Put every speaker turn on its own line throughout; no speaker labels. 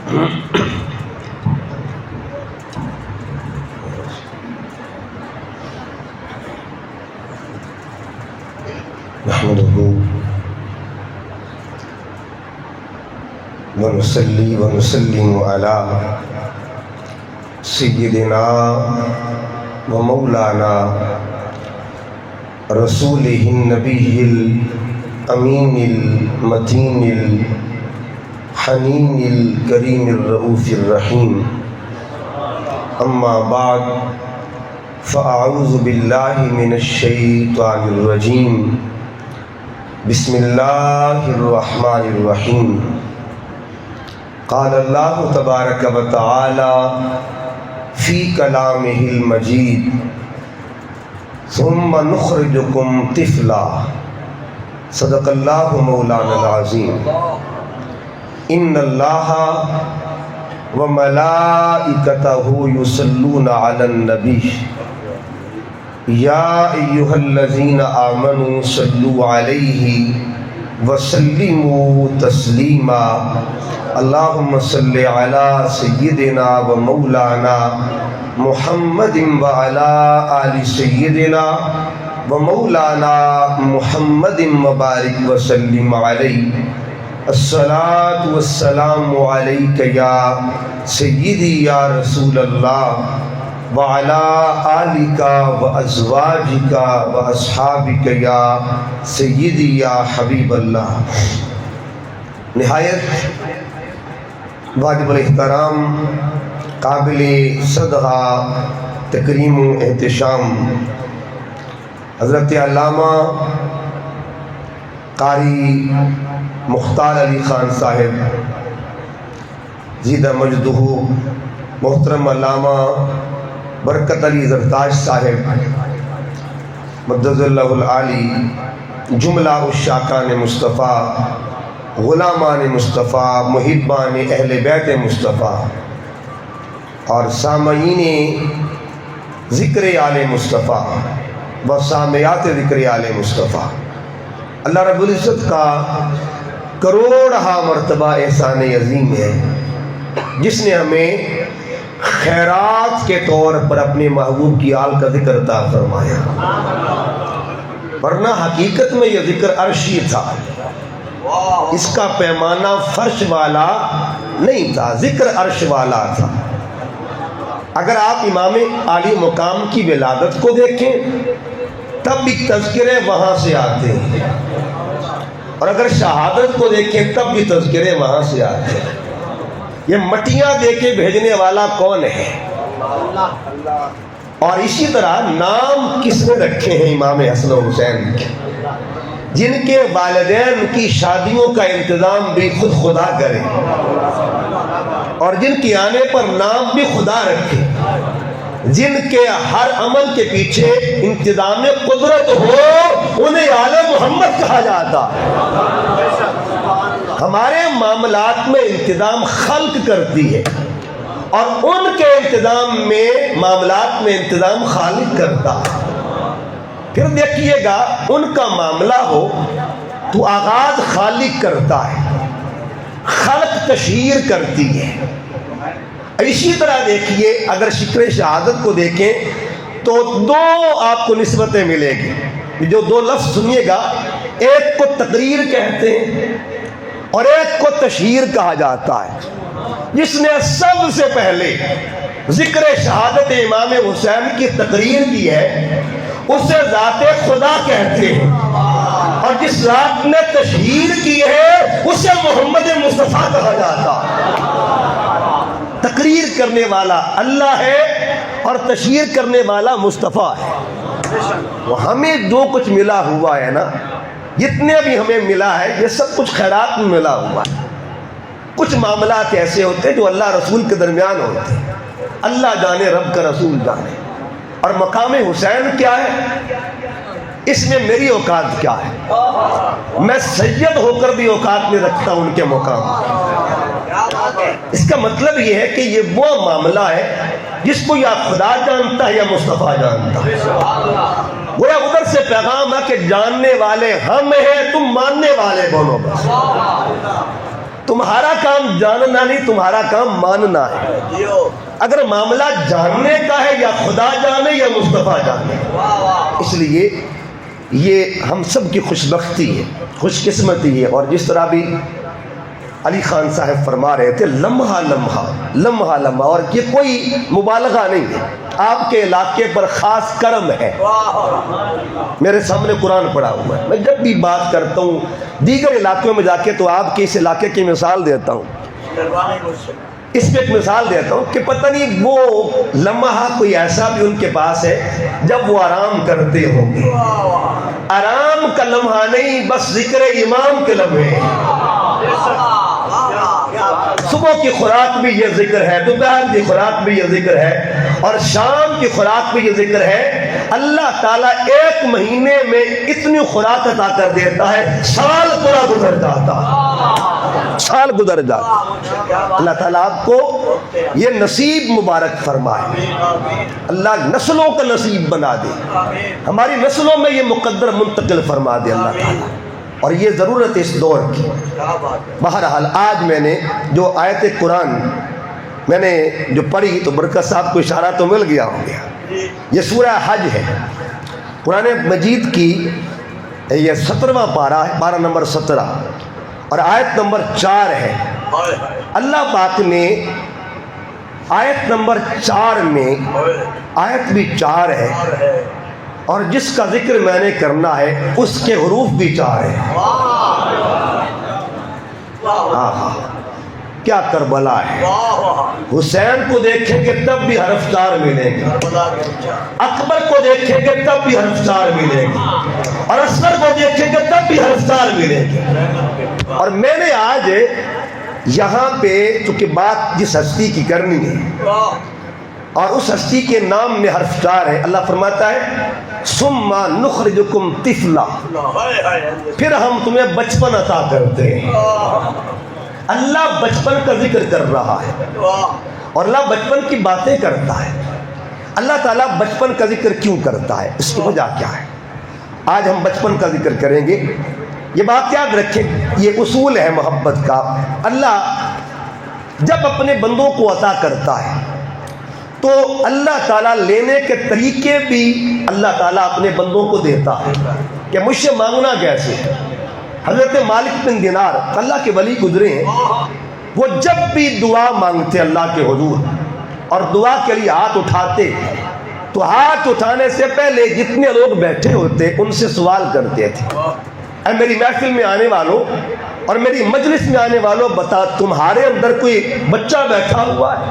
نحمده ونصلي ونسلم على سيدنا ومولانا رسوله النبي الأمين المتين الحنين الكريم الرؤوف الرحيم. أما بعد فأعوذ بالله من الشيطان الرجيم. بسم الله الرحمن الرحيم. قال الله تبارك وتعالى في كلامه المجيد ثم نخرجكم طفلا. صدق الله مولانا العظيم. ان الله وملائكته يصلون على النبي یا ایھا الذین آمنوا صلوا علیہ وسلموا تسلیما. اللہم صل علی سیدنا و مولانا محمد وعلی آل سیدنا و مولانا محمد وبارک وسلم علیہ. الصلاۃ والسلام علیک یا سیدی یا رسول اللہ وعلی آلک وازواجک واصحابک یا سیدی یا حبیب اللہ. نہایت واجب الاحترام قابل صدقہ تکریم و احتشام حضرت علامہ قاری مختار علی خان صاحب زیدہ مجدہ، محترم علامہ برکت علی زرتاش صاحب مدد اللہ العالی، جملہ عشاقان مصطفیٰ، غلامان مصطفیٰ، محبان اہل بیت مصطفیٰ اور سامعین ذکر آل مصطفیٰ و سامعات ذکر آل مصطفیٰ، اللہ رب العزت کا کروڑہا مرتبہ احسان عظیم ہے جس نے ہمیں خیرات کے طور پر اپنے محبوب کی آل کا ذکر عطا فرمایا، ورنہ حقیقت میں یہ ذکر عرشی تھا، اس کا پیمانہ فرش والا نہیں تھا، ذکر عرش والا تھا. اگر آپ امام عالی مقام کی ولادت کو دیکھیں تب بھی تذکرے وہاں سے آتے ہیں، اور اگر شہادت کو دیکھیں تب بھی تذکرے وہاں سے آتے ہیں. یہ مٹیاں دے کے بھیجنے والا کون ہے؟ اور اسی طرح نام کس نے رکھے ہیں امام حسن و حسین کے، جن کے والدین کی شادیوں کا انتظام بھی خود خدا کرے اور جن کے آنے پر نام بھی خدا رکھے، جن کے ہر عمل کے پیچھے انتظام قدرت ہو، انہیں آل محمد کہا جاتا. ہمارے معاملات میں انتظام خلق کرتی ہے اور ان کے انتظام میں معاملات میں انتظام خالق کرتا ہے. پھر دیکھیے گا ان کا معاملہ ہو تو آغاز خالق کرتا ہے، خلق تشہیر کرتی ہے. اسی طرح دیکھیے اگر شکر شہادت کو دیکھیں تو دو آپ کو نسبتیں ملے گی. جو دو لفظ سنیے گا، ایک کو تقریر کہتے ہیں اور ایک کو تشہیر کہا جاتا ہے. جس نے سب سے پہلے ذکر شہادت امام حسین کی تقریر کی ہے اسے ذات خدا کہتے ہیں، اور جس ذات نے تشہیر کی ہے اسے محمد مصطفیٰ کہا جاتا. تقریر کرنے والا اللہ ہے اور تشہیر کرنے والا مصطفیٰ ہے. وہ ہمیں جو کچھ ملا ہوا ہے نا، جتنے بھی ہمیں ملا ہے یہ سب کچھ خیرات میں ملا ہوا ہے. کچھ معاملات ایسے ہوتے ہیں جو اللہ رسول کے درمیان ہوتے ہیں، اللہ جانے رب کا رسول جانے. اور مقام حسین کیا ہے؟ اس میں میری اوقات کیا ہے؟ میں سید ہو کر بھی اوقات میں رکھتا ہوں ان کے مقام. اس کا مطلب یہ ہے کہ یہ وہ معاملہ ہے جس کو یا خدا جانتا ہے یا مصطفیٰ جانتا ہے. گویا ادھر سے پیغام ہے کہ جاننے والے ہم ہیں، تم ماننے والے بنو. بس تم تمہارا کام جاننا نہیں، تمہارا کام ماننا ہے۔ اگر معاملہ جاننے کا ہے یا خدا جانے یا مصطفیٰ جانے، اس لیے یہ ہم سب کی خوش بختی ہے، خوش قسمتی ہے۔ اور جس طرح بھی علی خان صاحب فرما رہے تھے، لمحہ لمحہ لمحہ لمحہ، اور یہ کوئی مبالغہ نہیں ہے، آپ کے علاقے پر خاص کرم ہے۔ میرے سامنے قرآن پڑھا ہوا ہے، میں جب بھی بات کرتا ہوں دیگر علاقوں میں جا کے تو آپ کے اس علاقے کی مثال دیتا ہوں، اس پہ ایک مثال دیتا ہوں کہ پتہ نہیں وہ لمحہ کوئی ایسا بھی ان کے پاس ہے جب وہ آرام کرتے ہوں گے، آرام کا لمحہ نہیں، بس ذکر امام کے لمحے۔ صبح کی خوراک بھی یہ ذکر ہے، دوپہر کی خوراک بھی یہ ذکر ہے، اور شام کی خوراک بھی یہ ذکر ہے۔ اللہ تعالیٰ ایک مہینے میں اتنی خوراک عطا کر دیتا ہے، سال پورا گزر جاتا، سال گزر جاتا۔ اللہ تعالیٰ آپ کو یہ نصیب مبارک فرمائے، اللہ نسلوں کا نصیب بنا دے، ہماری نسلوں میں یہ مقدر منتقل فرما دے اللہ تعالیٰ، اور یہ ضرورت ہے اس دور کی۔ بہرحال آج میں نے جو آیت قرآن میں نے جو پڑھی تو برکت صاحب کو اشارہ تو مل گیا ہو گیا، یہ سورہ حج ہے، قرآن مجید کی یہ 17واں پارہ ہے، پارہ نمبر 17 اور آیت نمبر 4 ہے۔ اللہ پاک نے آیت نمبر 4 میں، آیت بھی 4 ہے اور جس کا ذکر میں نے کرنا ہے اس کے حروف بھی 4 ہیں۔ کیا کربلا ہے، حسین کو دیکھیں گے تب بھی حرف 4 ملیں گے، اکبر کو دیکھیں گے تب بھی حرف 4 ملیں گے، اور اصغر کو دیکھیں گے تب بھی حرف 4 ملیں گے۔ اور میں نے آج یہاں پہ چونکہ بات جس ہستی کی کرنی ہے اور اس ہستی کے نام میں حرف 4 ہے، اللہ فرماتا ہے ثم نخرجکم طفلا، پھر ہم تمہیں بچپن عطا کرتے ہیں۔ اللہ بچپن کا ذکر کر رہا ہے اور اللہ بچپن کی باتیں کرتا ہے۔ اللہ تعالیٰ بچپن کا ذکر کیوں کرتا ہے، اس کی وجہ کیا ہے، آج ہم بچپن کا ذکر کریں گے۔ یہ بات یاد رکھیں، یہ اصول ہے محبت کا۔ اللہ جب اپنے بندوں کو عطا کرتا ہے تو اللہ تعالیٰ لینے کے طریقے بھی اللہ تعالیٰ اپنے بندوں کو دیتا ہے کہ مجھ سے مانگنا کیسے۔ حضرت مالک بن دینار اللہ کے ولی گزرے ہیں، وہ جب بھی دعا مانگتے اللہ کے حضور اور دعا کے لیے ہاتھ اٹھاتے تو ہاتھ اٹھانے سے پہلے جتنے لوگ بیٹھے ہوتے ان سے سوال کرتے تھے، اے میری محفل میں آنے والوں اور میری مجلس میں آنے والوں، بتا تمہارے اندر کوئی بچہ بیٹھا ہوا ہے؟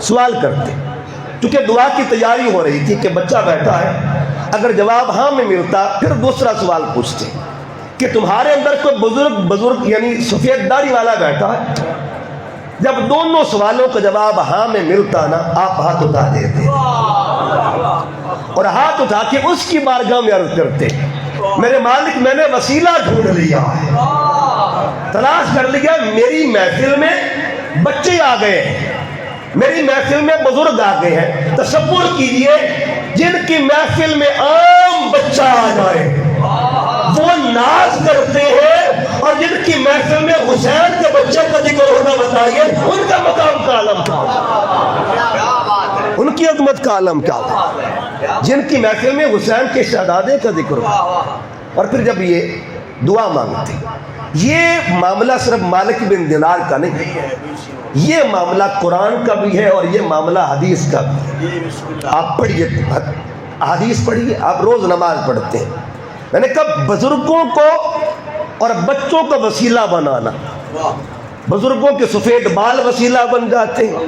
سوال کرتے، کیونکہ دعا کی تیاری ہو رہی تھی کہ بچہ بیٹھا ہے۔ اگر جواب ہاں میں ملتا پھر دوسرا سوال پوچھتے کہ تمہارے اندر کوئی بزرگ یعنی سفید داڑھی والا بیٹھا ہے؟ جب دونوں سوالوں کا جواب ہاں میں ملتا نا، آپ ہاتھ اٹھا دیتے اور ہاتھ اٹھا کے اس کی بارگاہ میں عرض کرتے، میرے مالک میں نے وسیلہ ڈھونڈ لیا ہے، تلاش کر لیا، میری محفل میں بچے آ گئے ہیں، میری محفل میں بزرگ آ گئے ہیں۔ تصور کیجئے جن کی محفل میں عام بچہ آ جائے وہ ناز کرتے ہیں، اور جن کی محفل میں حسین کے بچے کا ذکر ہونا، بتائیے ان کا مقام کا عالم کیا ہوگا، ان کی عظمت کا عالم کیا ہوگا، جن کی محفل میں حسین کے شہزادے کا ذکر ہو۔ اور پھر جب یہ دعا مانگتے، یہ معاملہ صرف مالک بن دینار کا نہیں، یہ معاملہ قرآن کا بھی ہے اور یہ معاملہ حدیث کا بھی ہے۔ آپ پڑھیے حدیث پڑھیے، آپ روز نماز پڑھتے ہیں، میں نے کہا بزرگوں کو اور بچوں کا وسیلہ بنانا، بزرگوں کے سفید بال وسیلہ بن جاتے ہیں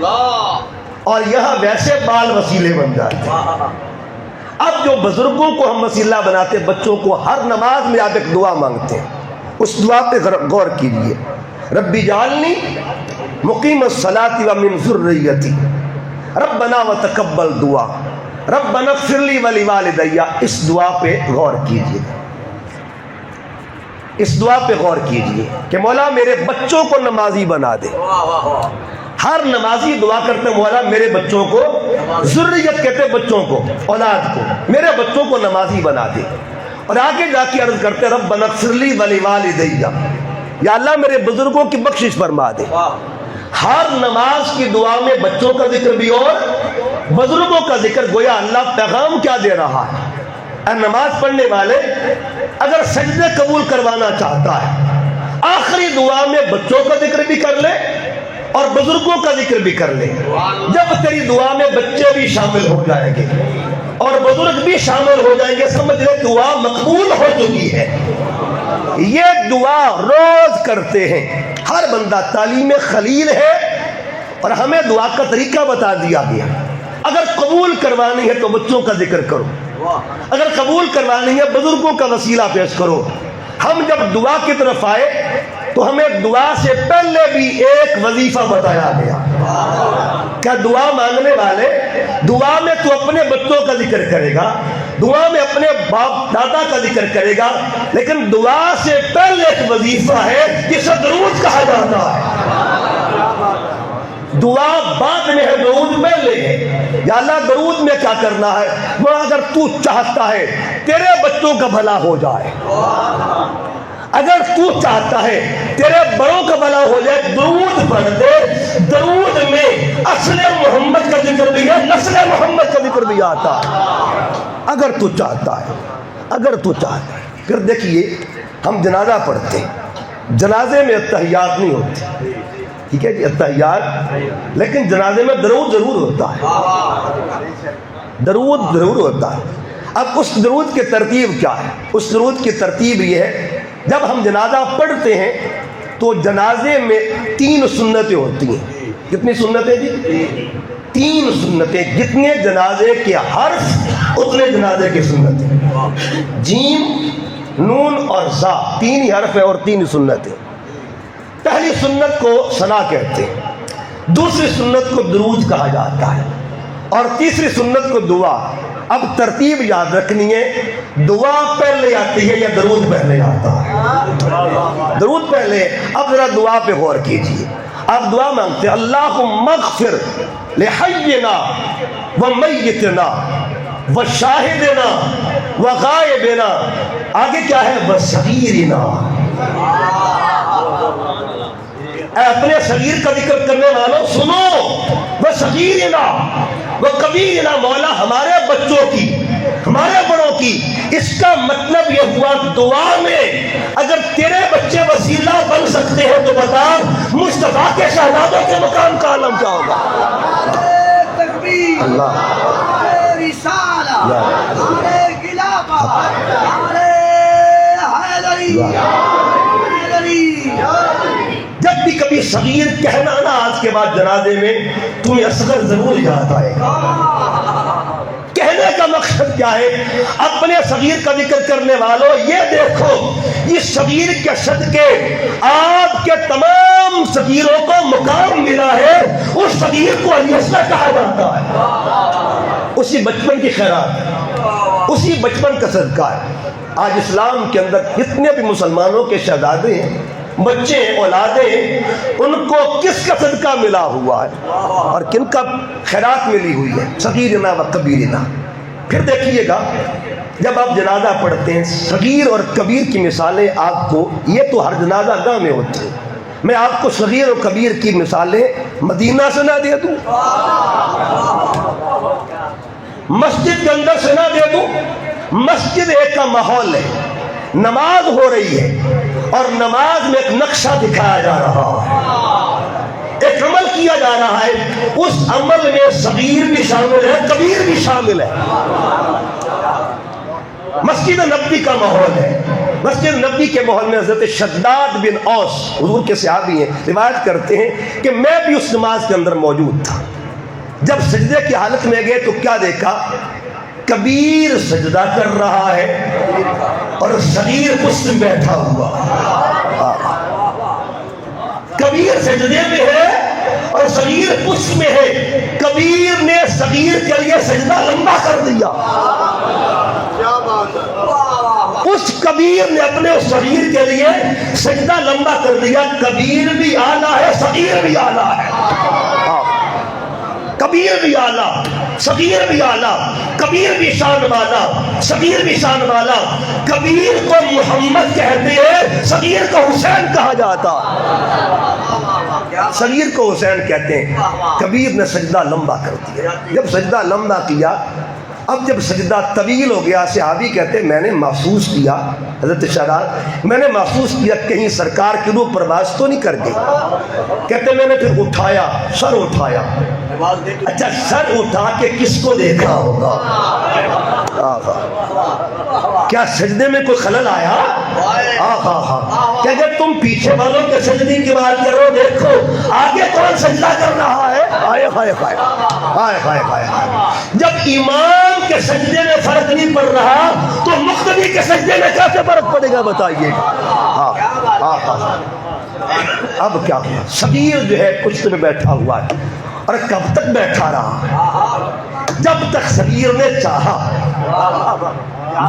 اور یہاں ویسے بال وسیلے بن جاتے ہیں۔ اب جو بزرگوں کو ہم وسیلہ بناتے، بچوں کو ہر نماز میں آپ ایک دعا مانگتے ہیں، اس دعا پہ غور کیجئے، ربی جعلنی مقیم الصلاۃ ومن ذریتی، ربنا وتقبل دعا، ربنا اغفر لی ولوالدی، اس دعا پہ غور کیجئے، اس دعا پہ غور کیجئے کہ مولا میرے بچوں کو نمازی بنا دے۔ ہر نمازی دعا کرتے مولا میرے بچوں کو، ذریت کہتے بچوں کو، اولاد کو، میرے بچوں کو نمازی بنا دے۔ اور آگے جا کے عرض کرتے ربنا اغفر لی ولوالدی، یا اللہ میرے بزرگوں کی بخشش فرما دے۔ ہر نماز کی دعا میں بچوں کا ذکر بھی اور بزرگوں کا ذکر، گویا اللہ پیغام کیا دے رہا ہے؟ اے نماز پڑھنے والے، اگر سجدے قبول کروانا چاہتا ہے، آخری دعا میں بچوں کا ذکر بھی کر لے اور بزرگوں کا ذکر بھی کر لے۔ جب تیری دعا میں بچے بھی شامل ہو جائیں گے اور بزرگ بھی شامل ہو جائیں گے، سمجھ لے دعا مقبول ہو چکی ہے۔ یہ دعا روز کرتے ہیں، ہر بندہ تعلیم خلیل ہے اور ہمیں دعا کا طریقہ بتا دیا گیا۔ اگر قبول کروانی ہے تو بچوں کا ذکر کرو، اگر قبول کروانی ہے بزرگوں کا وسیلہ پیش کرو۔ ہم جب دعا کی طرف آئے تو ہمیں دعا سے پہلے بھی ایک وظیفہ بتایا گیا۔ کیا دعا مانگنے والے، دعا میں تو اپنے بچوں کا ذکر کرے گا، دعا میں اپنے باپ دادا کا ذکر کرے گا، لیکن دعا سے پہلے ایک وظیفہ ہے جسے درود کہا جاتا ہے۔ دعا بعد میں ہے، درود پہلے ہے۔ یا اللہ درود میں کیا کرنا ہے؟ وہ اگر تو چاہتا ہے تیرے بچوں کا بھلا ہو جائے، اگر تو چاہتا ہے تیرے بڑوں کا بھلا ہو جائے، درود پڑھ دے۔ درود میں اصل محمد کا ذکر بھی ہے، نسل محمد کا ذکر بھی آتا ہے، اگر تو چاہتا ہے، اگر تو چاہتا ہے۔ پھر دیکھیے ہم جنازہ پڑھتے ہیں، جنازے میں اتحیات نہیں ہوتی، ٹھیک ہے جی، اتحیات، لیکن جنازے میں درود ضرور ہوتا ہے، درود ضرور ہوتا ہے۔ اب اس درود کی ترتیب کیا ہے؟ اس درود کی ترتیب یہ ہے، جب ہم جنازہ پڑھتے ہیں تو جنازے میں 3 سنتیں ہوتی ہیں۔ کتنی سنتیں جی؟ 3 سنتیں۔ جتنے جنازے کے حرف اتنے جنازے کی سنتیں۔ جیم، نون اور زا، 3 ہی حرف ہیں اور 3 سنتیں۔ پہلی سنت کو ثنا کہتے ہیں، دوسری سنت کو درود کہا جاتا ہے، اور تیسری سنت کو دعا۔ اب ترتیب یاد رکھنی ہے، دعا پہلے آتی ہے یا درود پہلے آتا ہے؟ درود پہلے۔ اب ذرا دعا پہ غور کیجیے، آپ دعا مانگتے ہیں اللہم اغفر لحینا ومیتنا وشاہدنا وغائبنا، آگے کیا ہے؟ وصغیرنا۔ اے اپنے صغیر کا ذکر کرنے والوں سنو، وصغیرنا وکبیرنا، مولا ہمارے بچوں کی، ہمارے بڑوں کی۔ اس کا مطلب یہ ہوا دعا میں اگر تیرے بچے وسیلہ بن سکتے ہیں تو بتا مصطفیٰ کے شہزادوں کے مقام کا عالم کیا ہوگا؟ اللہ جب بھی کبھی صغیر کہنا نا آج کے بعد جنازے میں، تمہیں اصغر ضرور یاد آئے گا۔ کہنے کا مقصد کیا ہے؟ اپنے صغیر کا ذکر کرنے والوں یہ دیکھو، اس صغیر کے صدقے آپ کے تمام صغیروں کو مقام ملا ہے، اس صغیر کو علی اصغر کہا جاتا ہے۔ اسی بچپن کی خیرات، اسی بچپن کا صدقہ ہے۔ آج اسلام کے اندر جتنے بھی مسلمانوں کے شہزادے ہیں، بچے ہیں، اولادیں ہیں، ان کو کس کا صدقہ ملا ہوا ہے اور کن کا خیرات ملی ہوئی ہے؟ صغیرنا و کبیرنا۔ پھر دیکھیے گا جب آپ جنازہ پڑھتے ہیں، صغیر اور کبیر کی مثالیں آپ کو، یہ تو ہر جنازہ گاہ میں ہوتی ہیں، میں آپ کو صغیر اور کبیر کی مثالیں مدینہ سے نہ دے دوں، مسجد کے اندر سے نہ دے دوں؟ مسجد ایک کا ماحول ہے، نماز ہو رہی ہے اور نماز میں ایک نقشہ دکھایا جا رہا ہے، ایک عمل کیا جا رہا ہے، اس عمل میں صغیر بھی شامل ہے، کبیر بھی شامل ہے۔ مسجد نبوی کا ماحول ہے، مسجد نبوی کے ماحول میں حضرت شداد بن اوس حضور کے صحابی ہیں، روایت کرتے ہیں کہ میں بھی اس نماز کے اندر موجود تھا۔ جب سجدے کی حالت میں گئے تو کیا دیکھا؟ کبیر سجدہ کر رہا ہے اور صغیر اس میں بیٹھا ہوا۔ کبیر سجدے میں ہے اور صغیر اس میں ہے، کبیر نے صغیر کے لیے سجدہ لمبا کر دیا، اس کبیر نے اپنے صغیر کے لیے سجدہ لمبا کر دیا۔ کبیر بھی اعلیٰ ہے، صغیر بھی اعلیٰ ہے۔ کبیر بھی آلہ، صغیر بھی آلہ، کبیر بھی شان والا، صغیر بھی شان والا۔ کبیر کو محمد کہتے ہیں، صغیر کو حسین کہا جاتا۔ صغیر کو حسین کہتے ہیں۔ کبیر نے سجدہ لمبا کر دیا، جب سجدہ لمبا کیا، اب جب سجدہ طویل ہو گیا، صحابی کہتے ہیں میں نے محسوس کیا، حضرت شہرار میں نے محسوس کیا کہیں سرکار کی روح پرواز تو نہیں کر گئی۔ کہتے ہیں میں نے پھر اٹھایا، سر اٹھایا۔ اچھا سر اٹھا کے کس کو دیکھا ہوگا؟ کیا سجدے میں کوئی خلل آیا؟ کہ اگر تم پیچھے والوں کے سجدے کی بات کرو، دیکھو آگے کون سجدہ کر رہا ہے۔ ہائے ہائے ہائے ہائے ہائے ہائے ہائے۔ جب امام کے سجدے میں فرق نہیں پڑ رہا تو مقتدی کے سجدے میں کیسے فرق پڑے گا بتائیے۔ اب کیا ہوا؟ صغیر جو ہے پشت میں بیٹھا ہوا ہے، اور کب تک بیٹھا رہا؟ جب تک صغیر نے چاہا،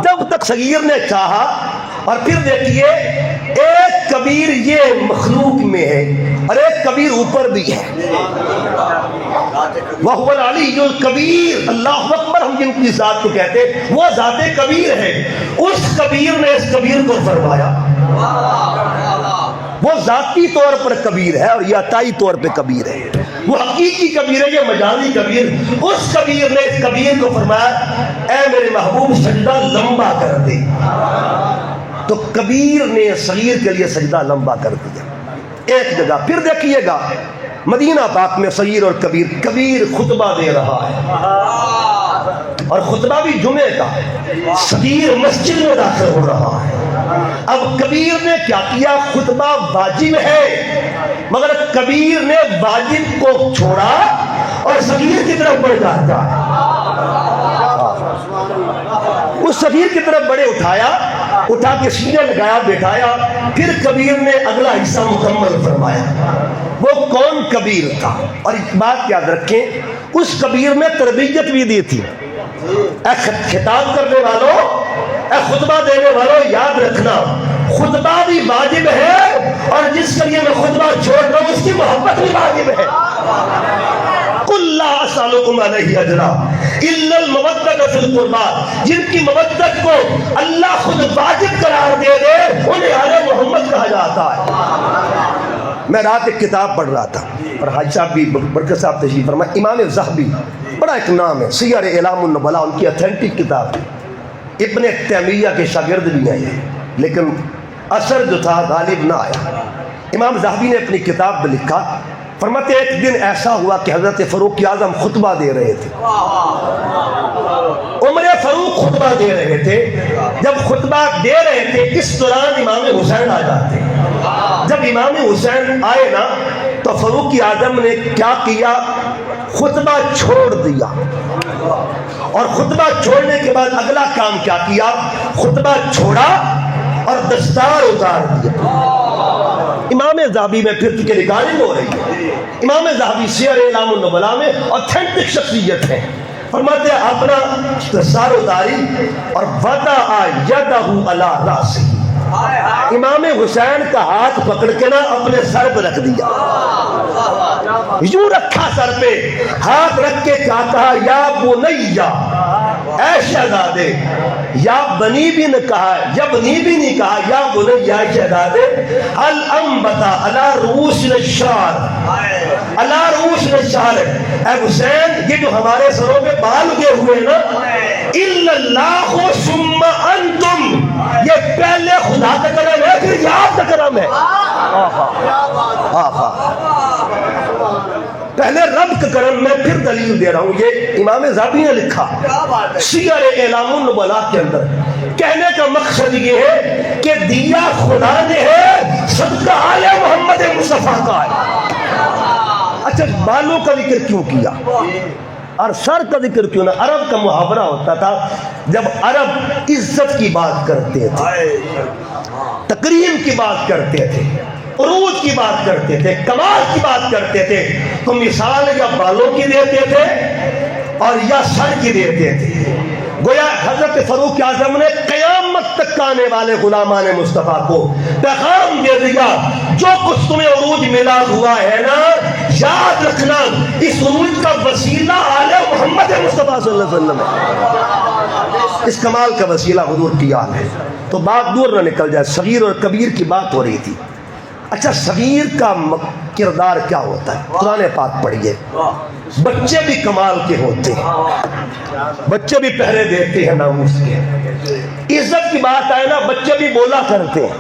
جب تک صغیر نے چاہا۔ اور پھر دیکھیے ایک کبیر یہ مخلوق میں ہے اور ایک کبیر اوپر بھی ہے۔ وَهُوَ الْعَلِيُّ الْكَبِيرُ، اللہ اکبر ہم جن کی ذات کو کہتے ہیں وہ ذات کبیر ہے۔ اس کبیر نے اس کبیر کو فرمایا، وہ ذاتی طور پر کبیر ہے اور یہ عطائی طور پہ کبیر ہے۔ وہ حقیقی کبیر ہے، یہ مجازی کبیر۔ اس کبیر نے اس کبیر کو فرمایا اے میرے محبوب سجدہ لمبا کر دے، تو کبیر نے صغیر کے لیے سجدہ لمبا کر دیا ایک جگہ۔ پھر دیکھیے گا مدینہ پاک میں صغیر اور کبیر، کبیر خطبہ دے رہا ہے اور خطبہ بھی جمعے کا، صغیر مسجد میں داخل ہو رہا ہے۔ اب کبیر نے کیا کیا؟ خطبہ واجب ہے مگر کبیر نے واجب کو چھوڑا اور صغیر کی طرف بڑھ جاتا ہے۔ اس صغیر کی طرف بڑے اٹھایا، اٹھا کے سینے لگایا، بٹھایا۔ پھر کبیر نے اگلا حصہ مکمل فرمایا۔ وہ کون کبیر تھا؟ اور ایک بات یاد رکھیں، اس کبیر میں تربیت بھی دی تھی۔ اے خطاب کرنے والوں، اے خطبہ دینے والوں، یاد رکھنا خطبہ بھی واجب ہے اور جس کے لیے میں خطبہ چھوڑ رہا ہوں اس کی محبت بھی واجب ہے۔ قُلْ لَا أَسْأَلُكُمْ عَلَيْهِ أَجْرًا إِلَّا الْمَوَدَّةَ فِي الْقُرْبَى، جن کی مودت کو اللہ خود واجب قرار دے دے انہیں آل محمد کہا جاتا ہے۔ میں رات ایک کتاب پڑھ رہا تھا اور حاجی صاحب بھی برکت صاحب تشریف فرمائے، امام ذہبی بڑا ایک نام ہے، سیر اعلام النبلاء ان کی اتھینٹک کتاب ہے۔ ابن تیمیہ کے شاگرد بھی ہیں لیکن اثر جو تھا غالب نہ آیا۔ امام ذہبی نے اپنی کتاب میں لکھا، فرماتے ایک دن ایسا ہوا کہ حضرت فاروق اعظم خطبہ دے رہے تھے، عمر فاروق خطبہ دے رہے تھے۔ جب خطبہ دے رہے تھے اس دوران امام حسین آ جاتے۔ جب امام حسین آئے نا تو فاروق اعظم نے کیا کیا؟ خطبہ چھوڑ دیا، اور خطبہ چھوڑنے کے بعد اگلا کام کیا کیا؟ خطبہ چھوڑا اور دستار اتار دیا۔ امام ذہبی میں پھر چونکہ ریکارڈنگ ہو رہی ہے، امام ذہبی سیر اعلام النبلاء میں اوتھینٹک شخصیت ہے، فرماتے ہیں اپنا دستار اتاری اور وضع یدہ علی راسہ، امام حسین کا ہاتھ پکڑ کے نا اپنے سر پہ رکھ دیا، یوں رکھا سر پہ، ہاتھ رکھ کے کیا کہا؟ یا بنیہ، اے شہزادے، یا بنی بھی نہ کہا، یا بنی بھی نہیں کہا، یا بنیہ، اے شہزادے، هل انبت علی رؤوس الشعر، علی رؤوس الشعر، اے حسین یہ جو ہمارے سروں پہ بال اگے ہوئے نا، الا اللہ ثم انتم، یہ پہلے خدا کا کرم ہے پھر یہ آپ کا کرم ہے۔ پہلے رب کا کرم، میں پھر دلیل دے رہا ہوں، یہ امام ذہبی نے لکھا سیر اعلام النبلاء کے اندر۔ کہنے کا مقصد یہ ہے کہ دیا خدا نے ہے، صدقہ آل محمد مصطفیٰ کا ہے۔ اچھا بالوں کا ذکر کیوں کیا اور سر کا ذکر کیوں نہ؟ عرب کا محاورہ ہوتا تھا، جب عرب عزت کی بات کرتے تھے، تکریم کی بات کرتے تھے، عروج کی بات کرتے تھے، کمال کی بات کرتے تھے، تو مثال یا بالوں کی دیتے تھے اور یا سر کی دیتے تھے۔ گویا حضرت فاروق اعظم نے قیامت تک آنے والے غلامان مصطفیٰ کو پیغام دے دیا، جو کچھ تمہیں عروج ملا ہوا ہے نا، یاد رکھنا اس عروج کا وسیلہ آل محمد مصطفیٰ صلی اللہ علیہ وسلم ہے، اس کمال کا وسیلہ حضور کی آل ہے۔ تو بات دور نہ نکل جائے، صغیر اور کبیر کی بات ہو رہی تھی۔ اچھا صغیر کا کردار کیا ہوتا ہے؟ قرآن پاک پڑھیے، بچے بھی کمال کے ہوتے ہیں، بچے بھی پہرے دیتے ہیں ناموس کے، عزت کی بات آئے نا بچے بھی بولا کرتے ہیں،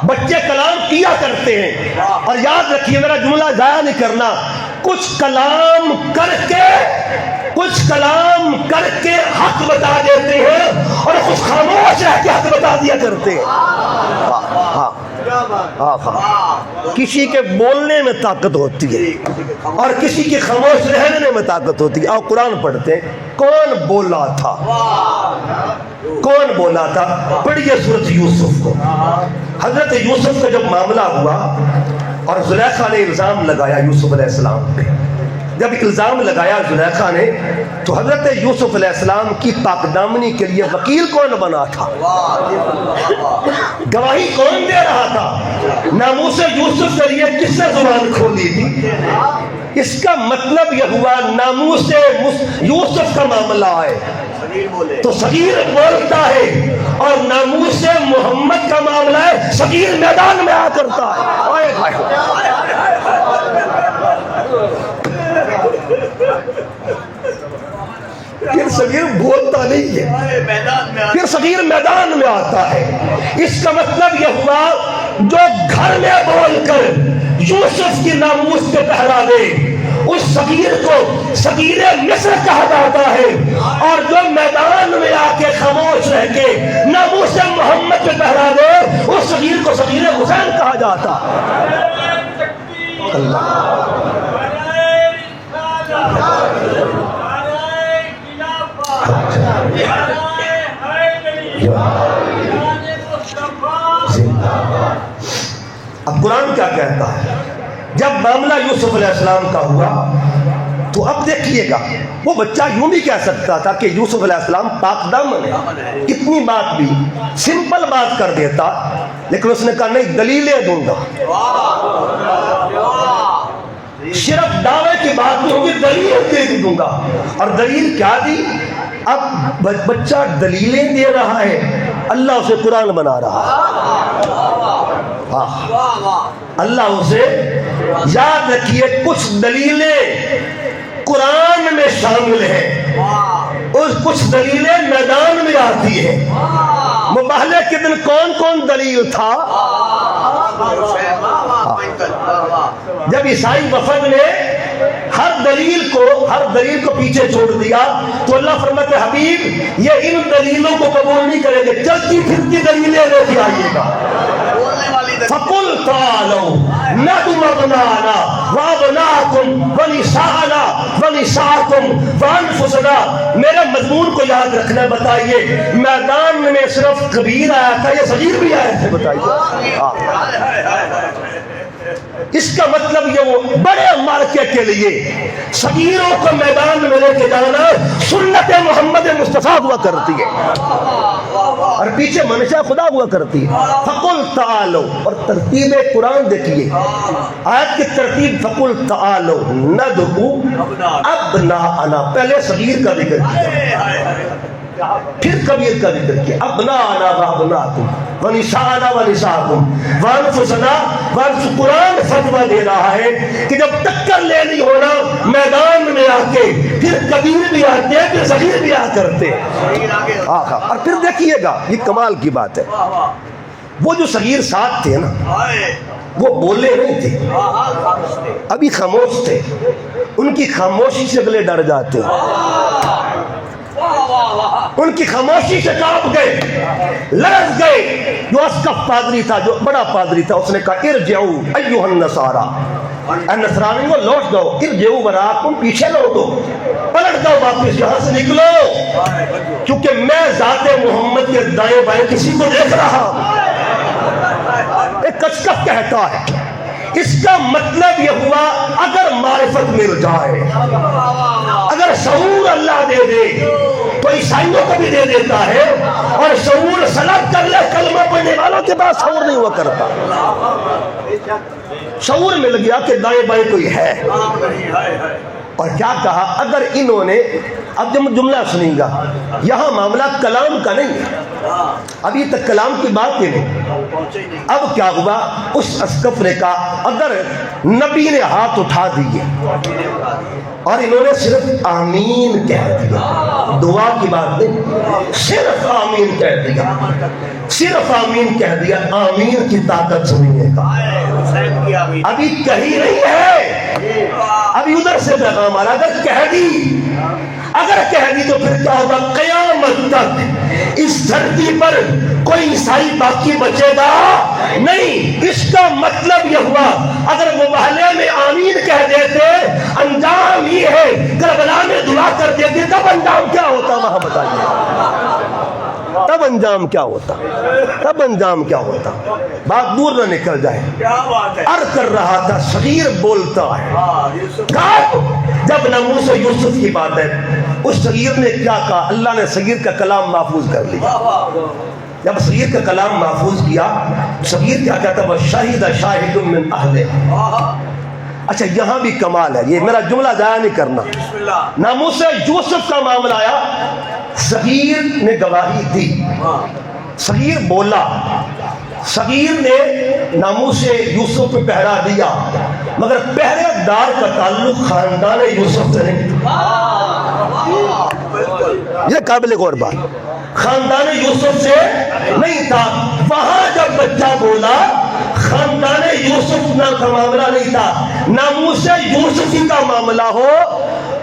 بچے کلام کیا کرتے ہیں۔ اور یاد رکھیے، میرا جملہ ضائع نہیں کرنا، کچھ کلام کر کے حق بتا دیتے ہیں اور کچھ خاموش رہ کے حق بتا دیا کرتے ہیں۔ کسی کے بولنے میں طاقت ہوتی ہے اور کسی کی خاموش رہنے میں طاقت ہوتی ہے۔ اور قرآن پڑھتے ہیں، کون بولا تھا؟ پڑھیے سورۃ یوسف کو۔ حضرت یوسف کا جب معاملہ ہوا اور زلیخا نے الزام لگایا یوسف علیہ السلام پہ، جب الزام لگایا زلیخا نے تو حضرت یوسف علیہ السلام کی پاک دامنی کے لیے وکیل کون بنا تھا؟ گواہی کون دے رہا تھا؟ ناموس یوسف کے لیے کس نے زبان کھولی تھی؟ اس کا مطلب یہ ہوا ناموس یوسف کا معاملہ ہے تو صغیر بولتا ہے، اور ناموس محمد کا معاملہ ہے صغیر میدان میں آ کرتا ہے۔ پھر صغیر بولتا نہیں ہے، پھر صغیر میدان میں آتا ہے۔ اس کا مطلب یہ ہوا جو گھر میں بول کر یوسف کی ناموس پہ پہرا دے اس صغیر کو صغیر مصر کہا جاتا ہے، اور جو میدان میں آ کے خاموش رہ کے ناموس محمد پہ پہرا دے اس صغیر کو صغیر حسین کہا جاتا۔ اب قرآن کیا کہتا ہے؟ جب معاملہ یوسف علیہ السلام کا ہوا تو اب دیکھیے گا، وہ بچہ یوں بھی کہہ سکتا تھا کہ یوسف علیہ السلام پاک دامن ہے، اتنی بات بھی سمپل بات کر دیتا، لیکن اس نے کہا نہیں، دلیلیں دوں گا۔ صرف دعوے کی بات نہیں ہوگی، دلیل دے دوں گا۔ اور دلیل کیا دی؟ اب بچہ دلیلیں دے رہا ہے، اللہ اسے قرآن بنا رہا ہے۔ اللہ اسے، یاد رکھیے کچھ دلیلیں قرآن میں شامل ہیں اور کچھ دلیلیں میدان میں آتی ہیں۔ مباہلے کے دن کون کون دلیل تھا؟ جب عیسائی وفد نے ہر دلیل کو پیچھے چھوڑ دیا تو اللہ فرماتے ہیں حبیب یہ ان دلیلوں کو قبول نہیں کریں گے، چلتی پھرتی دلیلیں لے کے آئیے گا۔ فَقُلْ تَعَالَوْا نَدْعُ أَبْنَاءَنَا وَأَبْنَاءَكُمْ وَنِسَاءَنَا وَنِسَاءَكُمْ وَأَنفُسَنَا۔ میرے مضمون کو یاد رکھنا، بتائیے میدان میں صرف کبیر آیا تھا یا صغیر بھی آئے تھے؟ بتائیے۔ اس کا مطلب یہ وہ بڑے مارکے کے لیے صغیروں کو میدان میں لے کے جانا سنت محمد مصطفیٰ ہوا کرتی ہے، اور پیچھے منشا خدا ہوا کرتی ہے۔ فَقُلْ تَعَالَوْا، اور ترتیب قرآن دیکھیے، آیت کی ترتیب فَقُلْ تَعَالَوْا نَدْعُ أَبْنَاءَنَا، پہلے صغیر کا ذکر کیا، پھر کبیر کا ذکر کیا، ابناءنا وابناءکم ونساءنا ونساءکم وانفسنا وانفس۔ قرآن فتویٰ دے رہا ہے کہ جب ٹکر لینی ہونا میدان میں آ کے پھر کبیر بھی آتے ہیں، پھر صغیر بھی آ کرتے ہیں۔ اور پھر دیکھیے گا، یہ کمال کی بات ہے، وہ جو صغیر ساتھ تھے نا وہ بولے نہیں تھے، ابھی خاموش تھے، ان کی خاموشی سے اگلے ڈر جاتے ہیں، ان کی خاموشی سے کانپ گئے، لرز گئے۔ جو اسقف پادری تھا، جو بڑا پادری تھا، اس نے کہا ارجعوا ایھا النصارا، اے نصرانیوں لوٹ جاؤ، ارجعوا وراءکم، پیچھے لوٹو، پلٹ جاؤ واپس، یہاں سے نکلو، کیونکہ میں ذات محمد کے دائیں بائیں کسی کو دیکھ رہا ہوں۔ ایک اسقف کہتا ہے، اس کا مطلب یہ ہوا اگر معرفت مل جائے، اگر شعور اللہ دے دے تو عیسائیوں کو بھی دے دیتا ہے، اور شعور سلب کر لے کلمہ پڑھنے والوں کے پاس شعور نہیں ہوا کرتا۔ شعور مل گیا کہ دائیں بائیں کوئی ہے، اور کیا کہا، اگر انہوں نے، اب جب جملہ سنیں گا، یہاں معاملہ کلام کا نہیں ہے، ابھی تک کلام کی بات ہی نہیں۔ اب کیا ہوا، اس اسقف نے کہا اگر نبی نے ہاتھ اٹھا دیے اور انہوں نے صرف آمین کہہ دیا، دعا کی بات نہیں، صرف آمین کہہ دیا، صرف آمین کہہ دیا، آمین کی طاقت سنیے گا، ابھی کہیں نہیں ہے، ابھی ادھر سے پیغام آ رہا، اگر کہہ دی تو پھر کیا ہوگا، قیامت تک اس دھرتی پر کوئی عیسائی باقی بچے گا نہیں۔ اس کا مطلب یہ ہوا اگر مباہلے میں آمین کہہ دیتے، انجام یہ ہے کربلا میں دعا کر دیتے، تب انجام کیا ہوتا وہاں بتائیے، تب انجام کیا ہوتا، تب انجام کیا ہوتا، بات دور نہ نکل جائے۔ عرض کر رہا تھا، صغیر بولتا ہے، جب ناموس یوسف کی بات ہے، اس صغیر نے کیا کہا، اللہ نے صغیر کا کلام محفوظ کر لیا۔ جب صغیر کا کلام محفوظ کیا، صغیر کیا کہتا ہے، وَشَهِدَ شَاهِدٌ مِّنْ أَهْلِهِ۔ اچھا یہاں بھی کمال ہے، یہ میرا جملہ ضائع نہیں کرنا، ناموس یوسف کا معاملہ آیا، صغیر نے گواہی دی، صغیر بولا، صغیر نے ناموس یوسف پہ پہرا دیا، مگر پہرے دار کا تعلق خاندان یوسف سے نہیں تھا، یہ قابل غور بات، خاندان یوسف سے نہیں تھا۔ وہاں جب بچہ بولا، خاندان یوسف کا معاملہ نہیں تھا، ناموس یوسفی کا معاملہ ہو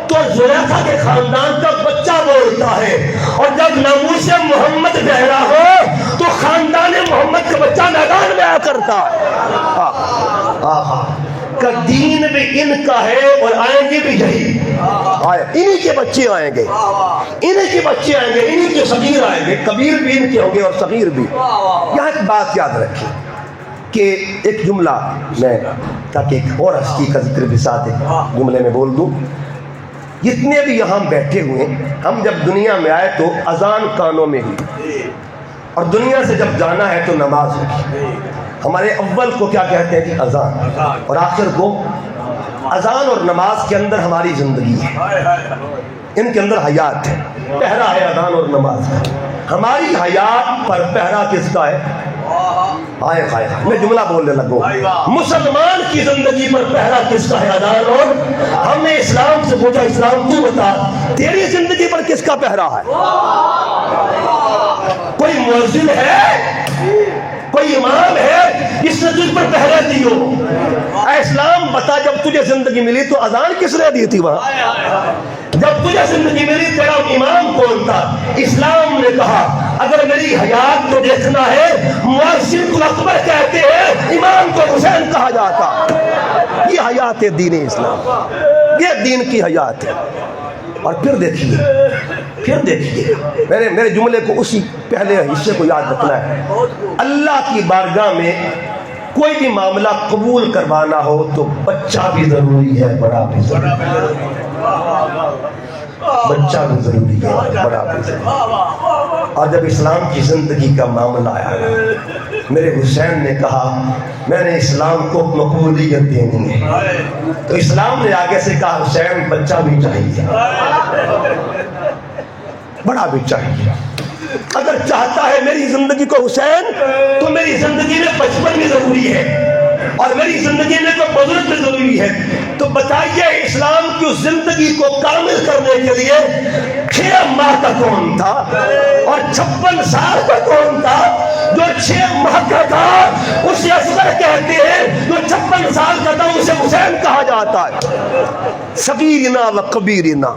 تو زلیخا کے خاندان کا بچہ بولتا ہے، اور جب ناموس محمد بہرا ہو تو خاندان محمد کا بچہ میدان میں آیا کرتا ہے۔ کا دین بھی ان کا ہے اور آئیں گے بھی یہی، انہی کے بچے آئیں گے، انہی کے بچے آئیں گے، انہی کے صغیر آئیں گے، کبیر بھی ان کے ہوں گے اور صغیر بھی۔ یہاں ایک بات یاد رکھیں کہ ایک جملہ میں، تاکہ ایک اور ہستی کا ذکر بھی ساتھ ایک جملے میں بول دوں، جتنے بھی یہاں بیٹھے ہوئے، ہم جب دنیا میں آئے تو اذان کانوں میں ہوئی، اور دنیا سے جب جانا ہے تو نماز ہوئی۔ ہمارے اول کو کیا کہتے ہیں کہ اذان، اور آخر کو اذان اور نماز کے اندر ہماری زندگی ہے، ان کے اندر حیات ہے، پہرا ہے اذان اور نماز کا، ہماری حیات پر پہرا کس کا ہے؟ آئے خائے، میں جملہ بولنے لگوں، مسلمان کی زندگی پر پہرا کس کا ہے؟ اذان اور، ہم نے اسلام سے پوچھا، اسلام تو بتا تیری زندگی پر کس کا پہرا ہے؟ کوئی مؤذن ہے، کوئی امام ہے جس نے تجھ پر پہرا دی ہو؟ اے اسلام بتا، جب تجھے زندگی ملی تو اذان کس نے دی تھی وہاں؟ جب تجھے زندگی ملی تیرا امام کون تھا؟ اسلام نے کہا اگر میری حیات کو دیکھنا ہے، مؤذن کو اکبر کہتے ہیں، امام کو حسین کہا جاتا، یہ حیات ہے دین اسلام، یہ دین کی حیات ہے۔ اور پھر دیکھیے میرے جملے کو اسی پہلے حصے کو یاد رکھنا ہے، اللہ کی بارگاہ میں کوئی بھی معاملہ قبول کروانا ہو تو بچہ بھی ضروری ہے، بڑا بھی ضروری ہے، بچہ بھی ضروری ہے، بڑا بھی ضروری ہے۔ اور جب اسلام کی زندگی کا معاملہ آیا، میرے حسین نے کہا میں نے اسلام کو مقبولیت دینی ہے، تو اسلام نے آگے سے کہا حسین بچہ بھی چاہیے، بڑا بھی چاہیے، اگر چاہتا ہے میری زندگی کو حسین تو میری زندگی میں بچپن بھی ضروری ہے، اور میری زندگی میں کوئی بزرگ بھی ضروری ہے۔ تو بتائیے اسلام کی زندگی کو کامل کرنے کے لیے 6 ماہ کا کون تھا اور 56 سال کا کون تھا؟ جو 6 ماہ کا تھا اسے اصغر کہتے ہیں، جو 56 سال کا تھا اسے حسین کہا جاتا ہے۔ صغیرنا و کبیرنا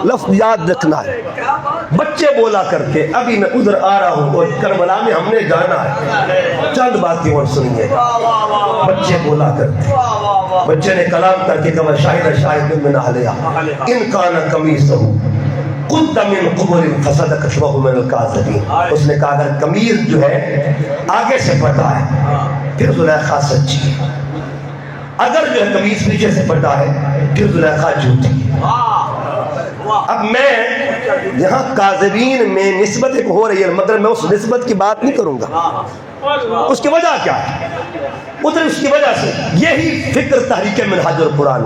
لفظ یاد رکھنا ہے، بچے بولا کرتے، ابھی میں ادھر آ رہا ہوں اور کربلا میں ہم نے جانا ہے، چند باتیں اور سنیے، بچے بولا کرتے، بچے نے کلام کر کے کہا شاہد شاہد من اہلہا ان کان قمیصہ قد من قبل فصدقت وهو من الکاذبین۔ اس نے کہا اگر قمیص جو ہے آگے سے پھٹا ہے پھر زلیخا سچی ہے، اگر جو ہے قمیص پیچھے سے پھٹا ہے پھر زلیخا جھوٹی ہے۔ اب میں یہاں کاذبین میں نسبت ایک ہو رہی ہے، مگر میں اس نسبت کی بات نہیں کروں گا، اس کی وجہ کیا ہے؟ اتری اس کی وجہ سے یہی فکر تحریک منہاج القرآن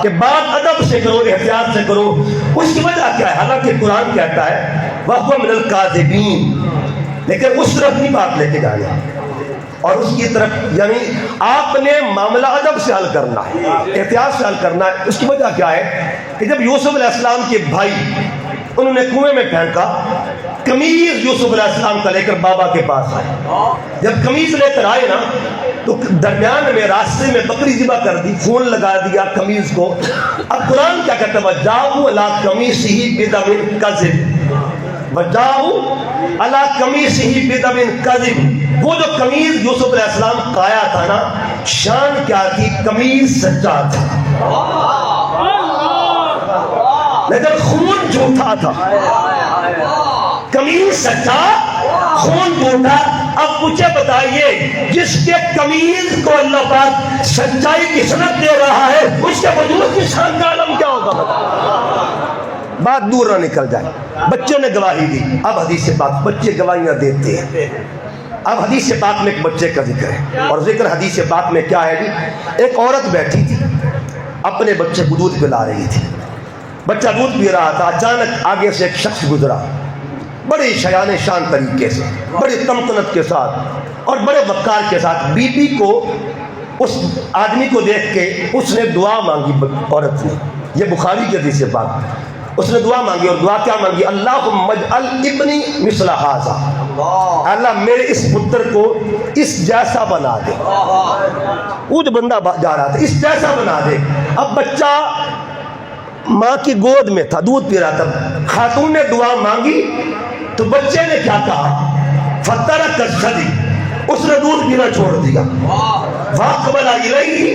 کہ بات ادب سے کرو، احتیاط سے کرو. اس کی وجہ کیا ہے؟ حالانکہ قرآن کہتا ہے وَهُوَ مِنَ الْكَاذِبِينَ، لیکن اس طرف نہیں بات لے کے جانا، اور اس کی طرف یعنی آپ نے معاملہ ادب سے حل کرنا ہے، احتیاط سے حل کرنا ہے. اس کی وجہ کیا ہے کہ جب یوسف علیہ السلام کے بھائی انہوں نے کنویں میں پھینکا، قمیض یوسف علیہ السلام کا لے کر بابا کے پاس آئے. جب قمیض لے کر آئے نا تو درمیان میں راستے میں بکری ذبح کر دی، خون لگا دیا قمیض کو. اب قرآن کیا کہتا ہے وَجَاءُوا عَلَىٰ قَمِيصِهِ بِدَمٍ كَذِبٍ، وَجَاءُوا عَلَىٰ قَمِيصِهِ بِدَمٍ كَذِبٍ. وہ جو قمیض یوسف علیہ السلام قایا تھا نا، شان کیا تھی؟ قمیض سچا تھا لیکن خون جھوٹا تھا. قمیض سچا، خون جھوٹا. اب مجھے بتائیے جس کے قمیض کو اللہ پاک سچائی کی صنعت دے رہا ہے، اس کے وجود کی شان کا عالم کیا ہوگا؟ بتا، بات دور نہ نکل جائے. بچوں نے گواہی دی. اب حدیث پاک، بچے گواہیاں دیتے ہیں. اب حدیث پاک میں ایک بچے کا ذکر ہے، اور ذکر حدیث پاک میں کیا ہے جی؟ ایک عورت بیٹھی تھی، اپنے بچے کو دودھ پلا رہی تھی. بچہ دودھ پی رہا تھا، اچانک آگے سے ایک شخص گزرا، بڑی شایان شان طریقے سے، بڑی تمکنت کے ساتھ اور بڑے وقار کے ساتھ. بی بی کو، اس آدمی کو دیکھ کے اس نے دعا مانگی. عورت نے، یہ بخاری کی حدیث پاک، اس نے دعا مانگی. اور دعا کیا مانگی؟ اللہم اجعل ابنی مثل ھذا، اللہ میرے اس پتر کو اس جیسا بنا دے. وہ جو بندہ جا رہا تھا، اس جیسا بنا دے. اب بچہ ماں کی گود میں تھا، دودھ پی رہا تھا. خاتون نے دعا مانگی تو بچے نے کیا کہا؟ فترک الثدی، اس نے دودھ پینا چھوڑ دیا. فاقبل الیہ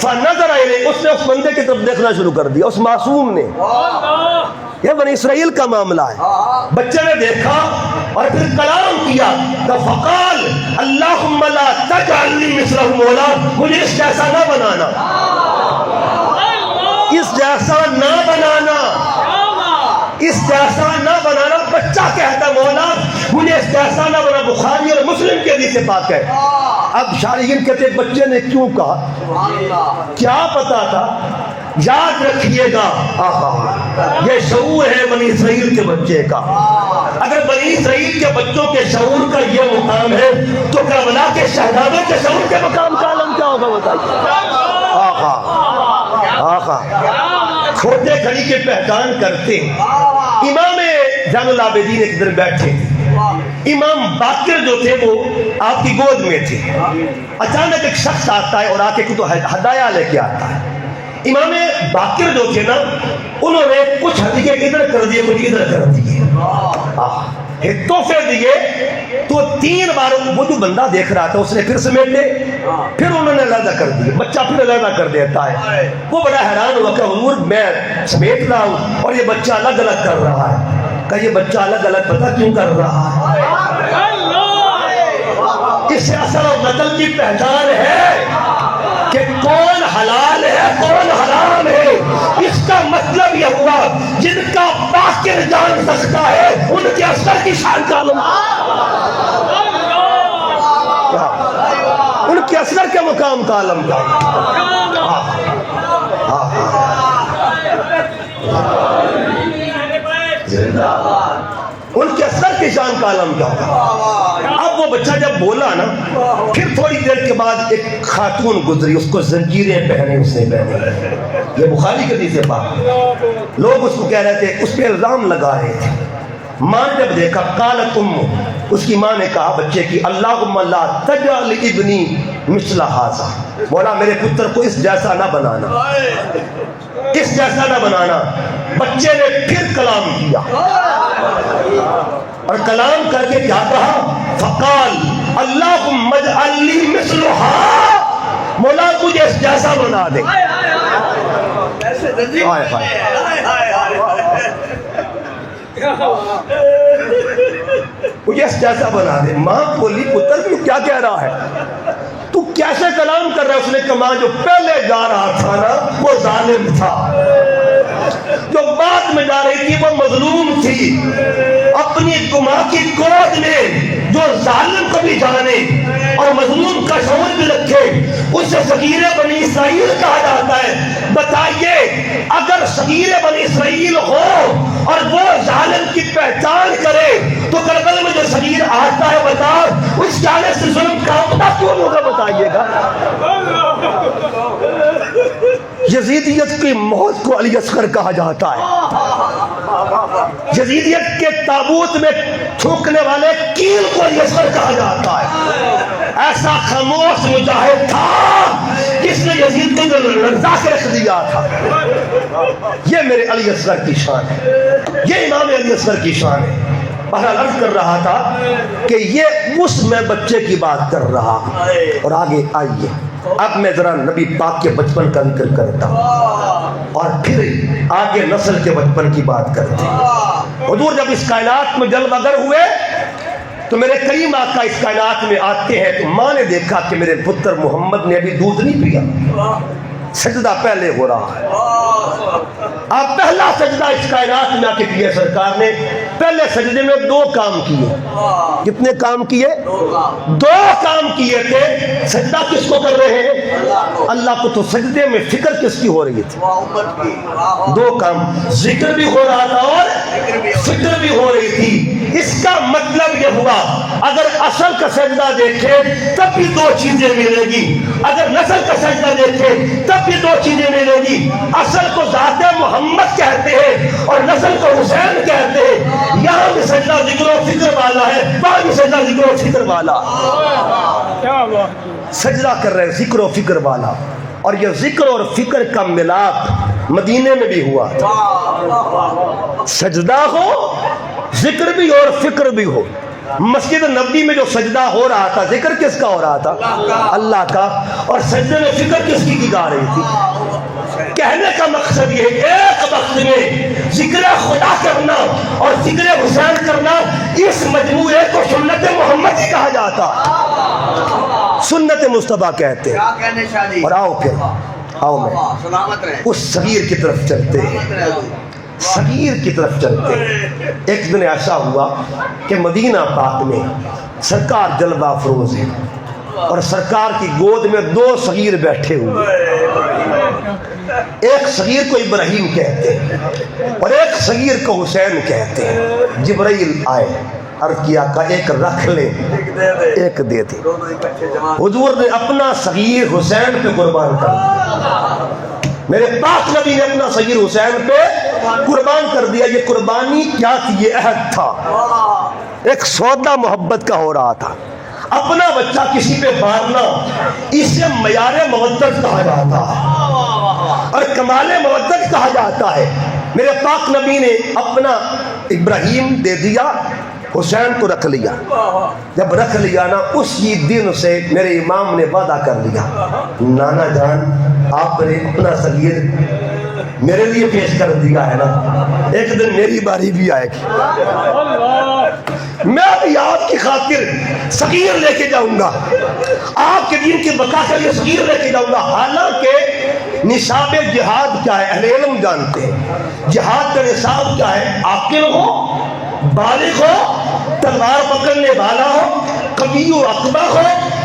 فنظر الیہ، اس نے اس بندے کی طرف دیکھنا شروع کر دیا، اس معصوم نے. یہ بنی اسرائیل کا معاملہ ہے. بچے نے دیکھا اور پھر کلام کیا تو فقال اللہم لا تجعلنی مثلہ، مولا مجھے اس جیسا نہ بنانا، اس جیسا نہ بنانا، اس جیسا نہ بنانا. بچہ کہتا مولا مجھے اس جیسا نہ بنا. بخاری اور مسلم کے حدیث پاک ہے. اب شارحین کہتے ہیں بچے نے کیوں کہا؟ کیا پتا تھا؟ یاد رکھیے گا یہ شعور ہے بنی اسرائیل کے بچے کا. اگر بنی اسرائیل کے بچوں کے شعور کا یہ مقام ہے تو کربلا کے شہزادوں کے شعور کے مقام کا عالم کیا ہوگا؟ بتائیے. آقا کھوٹے کھڑی کی پہچان کرتے. امام زین العابدین ایک دن بیٹھے تھے. امام باقر جو تھے وہ آپ کی گود میں تھے. اچانک ایک شخص آتا ہے اور آ کے کچھ ہدایہ لے کے آتا ہے. امام باقر جو تھے نا، انہوں نے کچھ ہدیے ادھر کر دیے، کچھ ادھر کر دیے، تحفے دیے. تو 3 بار وہ جو بندہ دیکھ رہا تھا اس نے پھر سمیٹے، پھر انہوں نے علیحدہ کر دیے. بچہ پھر علیحدہ کر دیتا ہے. وہ بڑا حیران ہوا کہ حضور میں سمیٹ رہا ہوں اور یہ بچہ الگ الگ کر رہا ہے. کہ یہ بچہ الگ الگ پتہ کیوں کر رہا ہے؟ اس سے اصل و نقل کی پہچان ہے کہ کون حلال ہے کون حرام ہے. اس کا مطلب یہ ہوا جن کا باقر جان سکتا ہے ان کے اثر کی شان کا عالم، ان کے اثر کے مقام کا عالم کا. ان کے اثر کی شان کا عالم کیا ہوگا. اب وہ بچہ جب بولا نا، پھر تھوڑی دیر کے بعد ایک خاتون گزری، اس کو زنجیریں پہنے اس نے پہنے. یہ بخاری کے حدیث پاک. لوگ اس کو کہہ رہے تھے، اس پہ الزام لگا رہے تھے. ماں نے جب دیکھا قالت امہ، اس کی ماں نے کہا بچے کی اللہم لا تجعل ابنی مثل ھذا، مولا میرے پتر کو اس جیسا نہ بنانا، اس جیسا نہ بنانا. بچے نے پھر کلام کیا اور کلام کر کے کیا کہا؟ فقال اللہم اجعلنی مثلھا، مولا مجھے اس جیسا بنا دے. مجھے اس جیسا بنا دے. ماں بولی پتر تو کیا کہہ رہا ہے؟ تو کیسے کلام کر رہا ہے؟ اس نے کہا جو پہلے جا رہا تھا نا وہ ظالم تھا، جو بعد گود میں جا رہی تھی وہ مظلوم تھی، اپنی ماں کی گود میں جو ظالم کو بھی جانے اور مظلوم کا شعور بھی رکھے اسے صغیر بنی اسرائیل کہا جاتا ہے۔ بتائیے اگر صغیر بنی اسرائیل ہو اور وہ ظالم کی پہچان کرے تو کربلا میں جو صغیر آتا ہے بتا اس جانے سے ظلم کامتا کیوں ہوگا؟ بتائیے گا۔ یزیدیت کی موت کو علی اصغر کہا جاتا ہے، یزیدیت کے تابوت میں تھوکنے والے کیل کو علی اصغر کہا جاتا ہے۔ ایسا خاموش مجاہد تھا جس نے یزید کو لرزا کے رکھ دیا تھا۔ یہ میرے علی اصغر کی شان ہے، یہ امام علی اصغر کی شان ہے۔ بہرحال عرض کر رہا تھا کہ یہ اس میں بچے کی بات کر رہا اور آگے آئیے اب میں ذرا نبی پاک کے بچپن کا ذکر کرتا ہوں اور پھر آگے نسل کے بچپن کی بات کرتے ہیں۔ حضور جب اس کائنات میں جلوہ گر ہوئے تو میرے کریم آقا اس کائنات میں آتے ہیں تو ماں نے دیکھا کہ میرے پتر محمد نے ابھی دودھ نہیں پیا، سجدہ پہلے ہو رہا ہے۔ آپ پہلا سجدہ اس کائنات میں آ کے کیا سرکار نے، پہلے سجدے میں 2 کام کیے۔ کتنے کام کیے؟ 2 کام کیے تھے۔ سجدہ کس کو کر رہے ہیں؟ اللہ کو۔ تو سجدے میں فکر کس کی ہو رہی تھی؟ 2 کام، ذکر بھی ہو رہا تھا اور فکر بھی ہو رہی تھی۔ اس کا مطلب یہ ہوا اگر اصل کا سجدہ دیکھے تب بھی 2 چیزیں ملے گی، اگر نسل کا سجدہ دیکھے تب بھی 2 چیزیں ملے گی۔ اصل کو ذات محمد کہتے ہیں اور نسل کو حسین کہتے ہیں۔ یہاں بھی سجدہ ذکر و فکر والا ہے، وہاں بھی سجدہ ذکر و فکر والا، سجدہ کر رہے ذکر و فکر والا۔ اور یہ ذکر اور فکر کا ملاپ مدینے میں بھی ہوا تھا، سجدہ ہو ذکر بھی اور فکر بھی ہو۔ مسجد نبوی میں جو سجدہ ہو رہا تھا ذکر کس کا ہو رہا تھا؟ اللہ کا، اور سجدے میں فکر کس کی جا رہی تھی؟ کہنے کا مقصد یہ ہے ایک وقت میں ذکر خدا کرنا اور ذکر حسین کرنا، اس مجموعے کو سنت محمد ہی کہا جاتا، سنت مصطفیٰ کہتے ہیں۔ اور آؤ پھر آؤ میں اس صغیر کی طرف چلتے ہیں، صغیر کی طرف چلتے ہیں۔ ایک دن ایسا ہوا کہ مدینہ پاک میں سرکار جلوہ افروز ہے اور سرکار کی گود میں 2 صغیر بیٹھے ہوئے، ایک صغیر کو ابراہیم کہتے ہیں اور ایک صغیر کو حسین کہتے ہیں۔ جبرائیل آئے، عرض کیا کہ ایک رکھ لے ایک دے دے۔ حضور نے اپنا صغیر حسین پہ قربان کر دیا، میرے پاک نبی نے اپنا صغیر حسین پہ قربان کر دیا۔ یہ قربانی کیا تھی؟ یہ عہد تھا، ایک سودا محبت کا ہو رہا تھا۔ اپنا بچہ کسی پہ مارنا اسے معیار مودت کہا جاتا ہے اور کمال مودت کہا جاتا ہے۔ میرے پاک نبی نے اپنا ابراہیم دے دیا، حسین کو رکھ لیا۔ جب رکھ لیا نا اسی دن سے میرے امام نے وعدہ کر لیا، نانا جان آپ نے اپنا صغیر میرے لیے پیش کر دیا ہے نا، ایک دن میری باری بھی آئے گی، میں بھی آپ کی خاطر صغیر لے کے جاؤں گا، آپ کے دین کی بقا کے لیے صغیر لے کے جاؤں گا۔ حالانکہ نصاب جہاد کیا ہے اہل علم جانتے ہیں، جہاد کا نصاب کیا ہے؟ عاقل ہو، بالغ ہو، تلوار پکڑنے والا ہو، قوی و عقبہ ہو،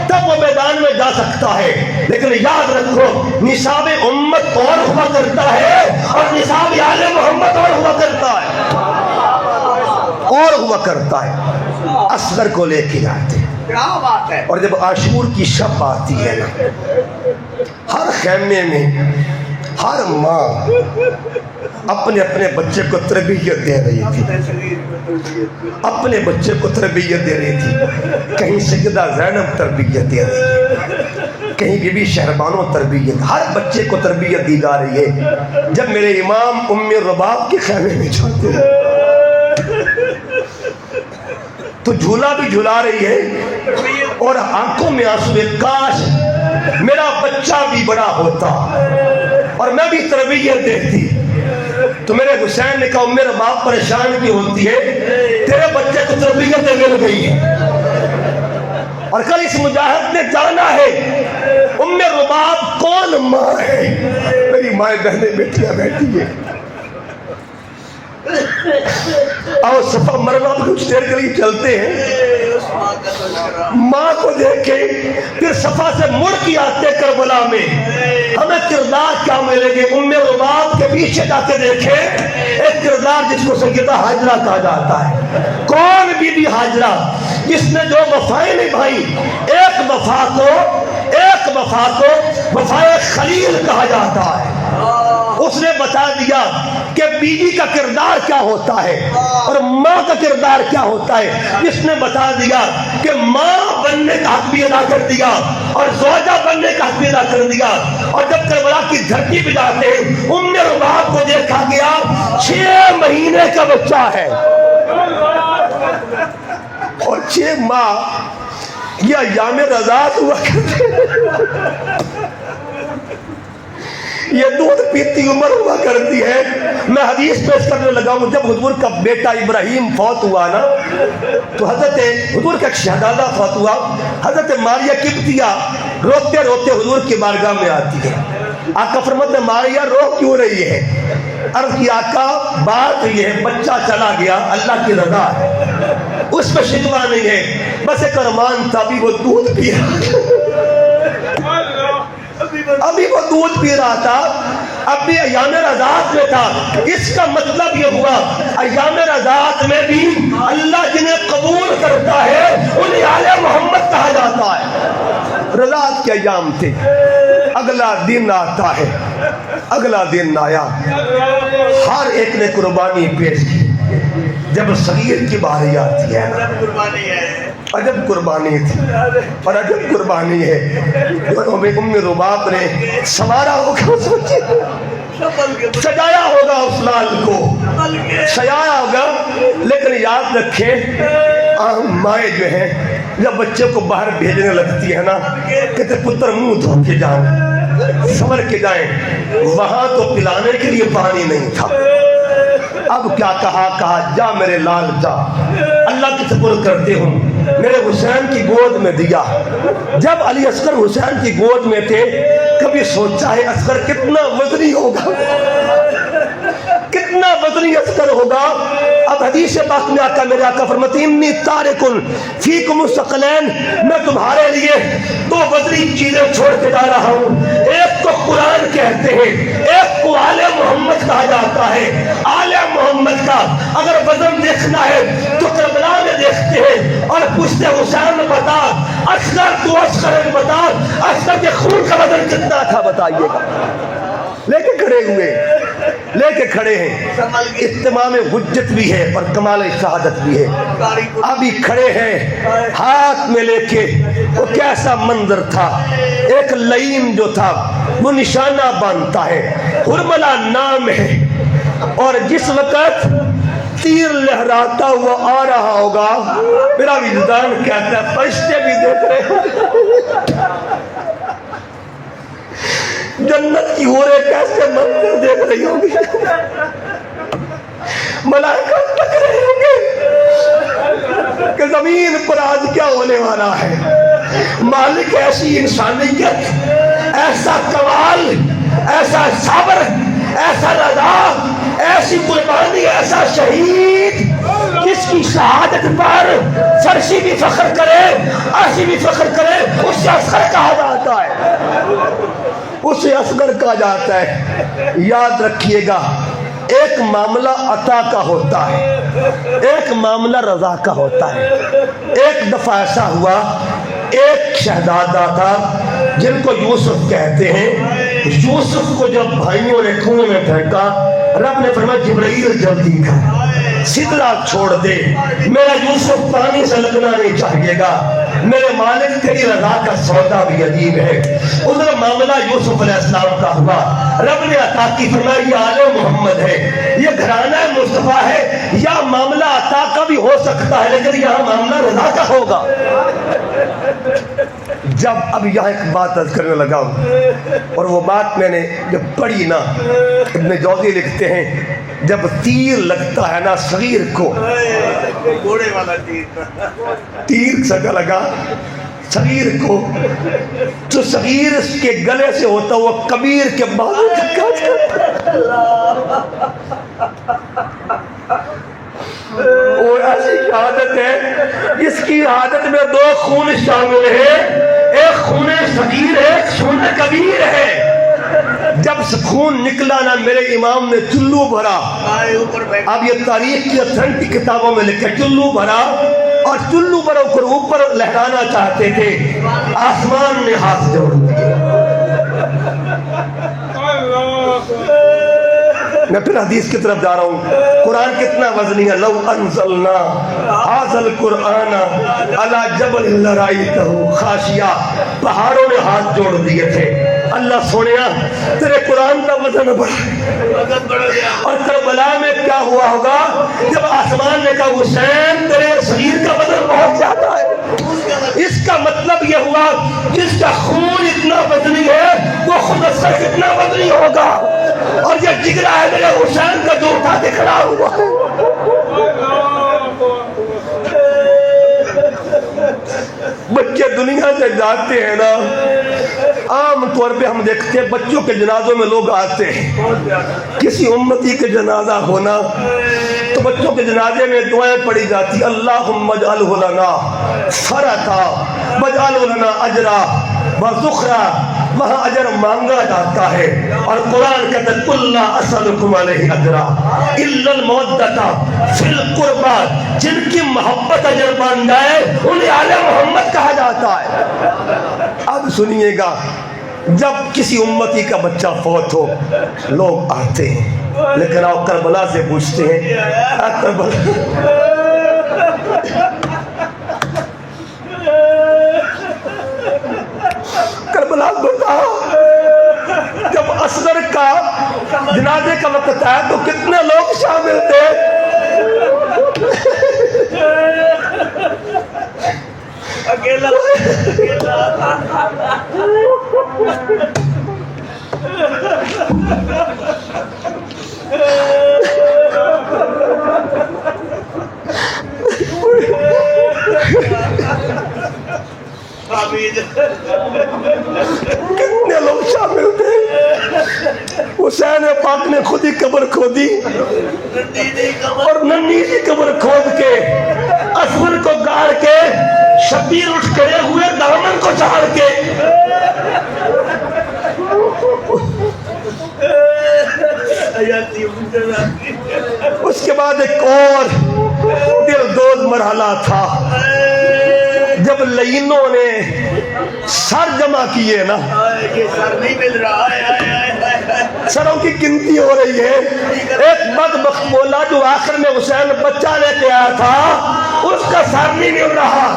تب وہ میدان میں جا سکتا ہے۔ لیکن یاد رکھو نصاب امت اور ہوا کرتا ہے اور نصاب آل محمد اور ہوا کرتا ہے، اور ہوا کرتا ہے۔ اصغر کو لے کے آتے ہیں اور جب عاشور کی شب آتی ہے نا، ہر خیمے میں ہر ماں اپنے اپنے بچے کو تربیت دے رہی تھی، اپنے بچے کو تربیت دے رہی تھی۔ کہیں سیدہ زینب تربیت دے رہی ہے، کہیں بی بی شہربانو تربیت، ہر بچے کو تربیت دی جا رہی ہے۔ جب میرے امام ام رباب کے خیمے میں جاتے ہیں تو جھولا بھی جھلا رہی ہے اور آنکھوں میں آنسو، کاش میرا بچہ بھی بڑا ہوتا اور میں بھی تربیت دیتی۔ تو میرے حسین نے کہا میرا باپ پریشان بھی ہوتی ہے، تیرے بچے کو تربیت مل گئی ہے۔ اور کل اس مجاہد نے جانا ہے ام رباب کون ماں ہے، میری مائیں بہنیں بیٹیاں بیٹھی ہیں، اور صفا مروا پر کچھ دیر کے لیے چلتے ہیں، ماں کو دیکھے، پھر صفا سے مڑ کے آتے کربلا میں، ہمیں کردار کیا ملے گے؟ ام رباب کے پیچھے جا کے دیکھیں ایک کردار جس کو سیدہ ہاجرہ کہا جاتا ہے۔ کون بی بی ہاجرہ؟ جس نے جو وفائیں نبھائی، ایک وفا کو وفائے خلیل کہا جاتا ہے۔ اس نے بتا دیا کہ بیوی کا کردار کیا ہوتا ہے اور ماں کا کردار کیا ہوتا ہے۔ جس نے بتا دیا کہ ماں بننے کا حق بھی ادا کر دیا اور زوجہ بننے کا حق بھی ادا کر دیا۔ اور جب کربلا کی دھرتی پہ جاتے ہیں، ام رباب کو دیکھا گیا 6 مہینے کا بچہ ہے اور 6 ماہ یہ ایام رضاعت ہوا کرتے ہیں، یہ دودھ پیتی عمر ہوا کرتی ہے۔ میں حدیث پیش کرنے لگا ہوں، جب حضور کا بیٹا ابراہیم فوت ہوا نا تو حضور کا ایک شہزادہ فوت ہوا، حضرت ماریہ قبطیہ روتے روتے حضور کی بارگاہ میں آتی ہے۔ آقا فرماتے ہیں ماریہ رو کیوں رہی ہے؟ عرض کی آقا بات یہ ہے بچہ چلا گیا، اللہ کی رضا ہے، اس میں شکوہ نہیں ہے، بس ایک ارمان تھا، ابھی وہ دودھ پی رہا تھا، ابھی ایام رضاعت میں تھا۔ اس کا مطلب یہ ہوا ایام رضاعت میں بھی اللہ جنہیں قبول کرتا ہے انہیں آل محمد کہا جاتا ہے۔ رضاعت کے ایام تھے، اگلا دن آتا ہے، اگلا دن آیا، ہر ایک نے قربانی پیش کی۔ جب صغیر کی باری آتی ہے، عجب قربانی تھی اور عجب قربانی ہے۔ ام رباب نے سوارا ہوگا، سجایا ہوگا اس لال کو، سجایا ہوگا، لیکن یاد رکھیں مائیں جو ہیں جب بچے کو باہر بھیجنے لگتی ہے نا، کہتے پتر منہ دھو کے جائیں، سنور کے جائیں، وہاں تو پلانے کے لیے پانی نہیں تھا۔ اب کیا کہا جا میرے لال جا، اللہ کی شکر کرتے ہوں، میرے حسین کی گود میں دیا۔ جب علی اصغر حسین کی گود میں تھے، کبھی سوچا ہے اصغر کتنا وزنی ہوگا، کتنا وزنی اصغر ہوگا؟ اب حدیث پاک میں آقا میرے آقا فرماتے ہیں انی تارکن فیکم الثقلین، میں تمہارے لیے 2 وزنی چیزیں چھوڑ کے جا رہا ہوں، ایک کو قرآن کہتے ہیں، ایک کو آل محمد کہا جاتا ہے۔ آل محمد کا اگر وزن دیکھنا ہے تو کربلا میں دیکھتے ہیں اور پوچھتے حسین بتا، اصغر تو اصغر بتا، اصغر کے خون کا وزن کتنا تھا بتائیے گا۔ لے کے کھڑے ہیں، اتمام حجت بھی ہے اور کمال شہادت بھی ہے۔ ابھی کھڑے ہیں ہاتھ میں لے کے، وہ کیسا منظر تھا، ایک لئیم جو تھا وہ نشانہ باندھتا ہے، حرملہ نام ہے، اور جس وقت تیر لہراتا ہوا آ رہا ہوگا، میرا وجدان کہتا ہے فرشتے بھی دیکھ رہے ہیں، جنت کی حوریں کیسے منظر دیکھ رہی ہوں گی، ملائکہ تک رہے ہوں گے کہ زمین پر آج کیا ہونے والا ہے۔ مالک ایسی انسانیت، ایسا کمال، ایسا صبر، ایسا رضا، ایسی قربانی، ایسا شہید جس کی شہادت پر فرشی بھی فخر کرے، عرشی بھی فخر کرے، اسے اصغر کہا جاتا ہے، اسے اصغر کہا جاتا ہے۔ یاد رکھیے گا ایک معاملہ عطا کا ہوتا ہے، ایک معاملہ رضا کا ہوتا ہے۔ ایک دفعہ ایسا ہوا، ایک شہزادہ تھا جن کو یوسف کہتے ہیں، یوسف کو جب بھائیوں نے کنویں میں پھینکا، رب نے فرمایا جبرائیل جلدی کر، سدرا چھوڑ دے، میرا یوسف پانی سے لگنا نہیں چاہیے گا، میرے مالک تیری رضا کا سودا بھی عجیب ہے۔ ادھر معاملہ یوسف علیہ السلام کا ہوا، رب نے عطا کی، فرمایا یہ آل محمد ہے، یہ گھرانہ مصطفیٰ ہے، یا معاملہ عطا کا بھی ہو سکتا ہے لیکن یہاں معاملہ رضا کا ہوگا۔ جب اب یہاں ایک بات عرض کرنے لگا ہوں، اور وہ بات میں نے جب پڑھی نا، ابن جوزی لکھتے ہیں جب تیر لگتا ہے نا صغیر کو،
گھوڑے والا
تیر سگا لگا صغیر کو، تو صغیر کے گلے سے ہوتا ہوا کبیر کے بالوں تک کاٹ جاتا ہے۔ شہادت ہے جس کی شہادت میں دو خون شامل ہے، ایک خون صغیر ہے، ایک خون کبیر ہے۔ جب خون نکلا نا میرے امام نے چلو بھرا، اب یہ تاریخ کی اتھینٹک کتابوں میں لکھا چلو بھرا، اور چلو بھرا اوپر لہرانا چاہتے تھے، آسمان نے ہاتھ جوڑ دیا۔ میں پھر حدیث کی طرف جا رہا ہوں، قرآن کتنا وزنی ہے۔ لو انزلنا ھذا القرآن علی جبل لرأیتہ خاشعا، پہاڑوں نے ہاتھ جوڑ دیے تھے۔ اللہ سونیا تیرے قرآن کا وزن بڑھا، اور کربلا میں کیا ہوا ہوگا جب آسمان نے کہا حسین تیرے شریر کا وزن بہت زیادہ ہے۔ اس کا مطلب یہ ہوا جس کا خون اتنا وزنی ہے وہ خود سے کتنا وزنی ہوگا، اور یہ جگرا ہے میرے حسین کا جو اٹھا کے کھڑا ہوا ہے۔ بچے دنیا سے جاتے ہیں نا، عام طور پہ ہم دیکھتے ہیں بچوں کے جنازوں میں لوگ آتے ہیں، کسی امتی کے جنازہ ہونا تو بچوں کے جنازے میں دعائیں پڑھی جاتی، اللہم اجعلہ لنا فرطا واجعلہ لنا اجرا وذخرا، وہاں اجر مانگا جاتا ہے، اور قرآن کہتا ہے قل لا اسألکم علیہ اجرا الا المودۃ فی القربى، جن کی محبت اجر بن جائے انہیں آل محمد کہا جاتا ہے۔ اب سنیے گا، جب کسی امتی کا بچہ فوت ہو لوگ آتے ہیں، لیکن آپ کربلا سے پوچھتے ہیں کربلا بتا، جب اصغر کا جنازے کا وقت آیا تو کتنے لوگ شامل تھے؟
اکیلا
کتنے لوگ شامل تھے؟ حسین پاک نے خود ہی قبر کھودی، اور ننھی سی قبر کھود کے اصغر کو گاڑ کے شبیر اٹھ کھڑے ہوئے دامن کو چاڑ کے، اس کے بعد ایک اور دل دوز مرحلہ تھا، جب لینوں نے سر جمع کیے نا،
سر نہیں مل رہا ہے،
سروں کی گنتی ہو رہی ہے، ایک بدبخت بولا جو آخر میں حسین بچہ لے کے آیا تھا، اس کا سر نہیں مل رہا،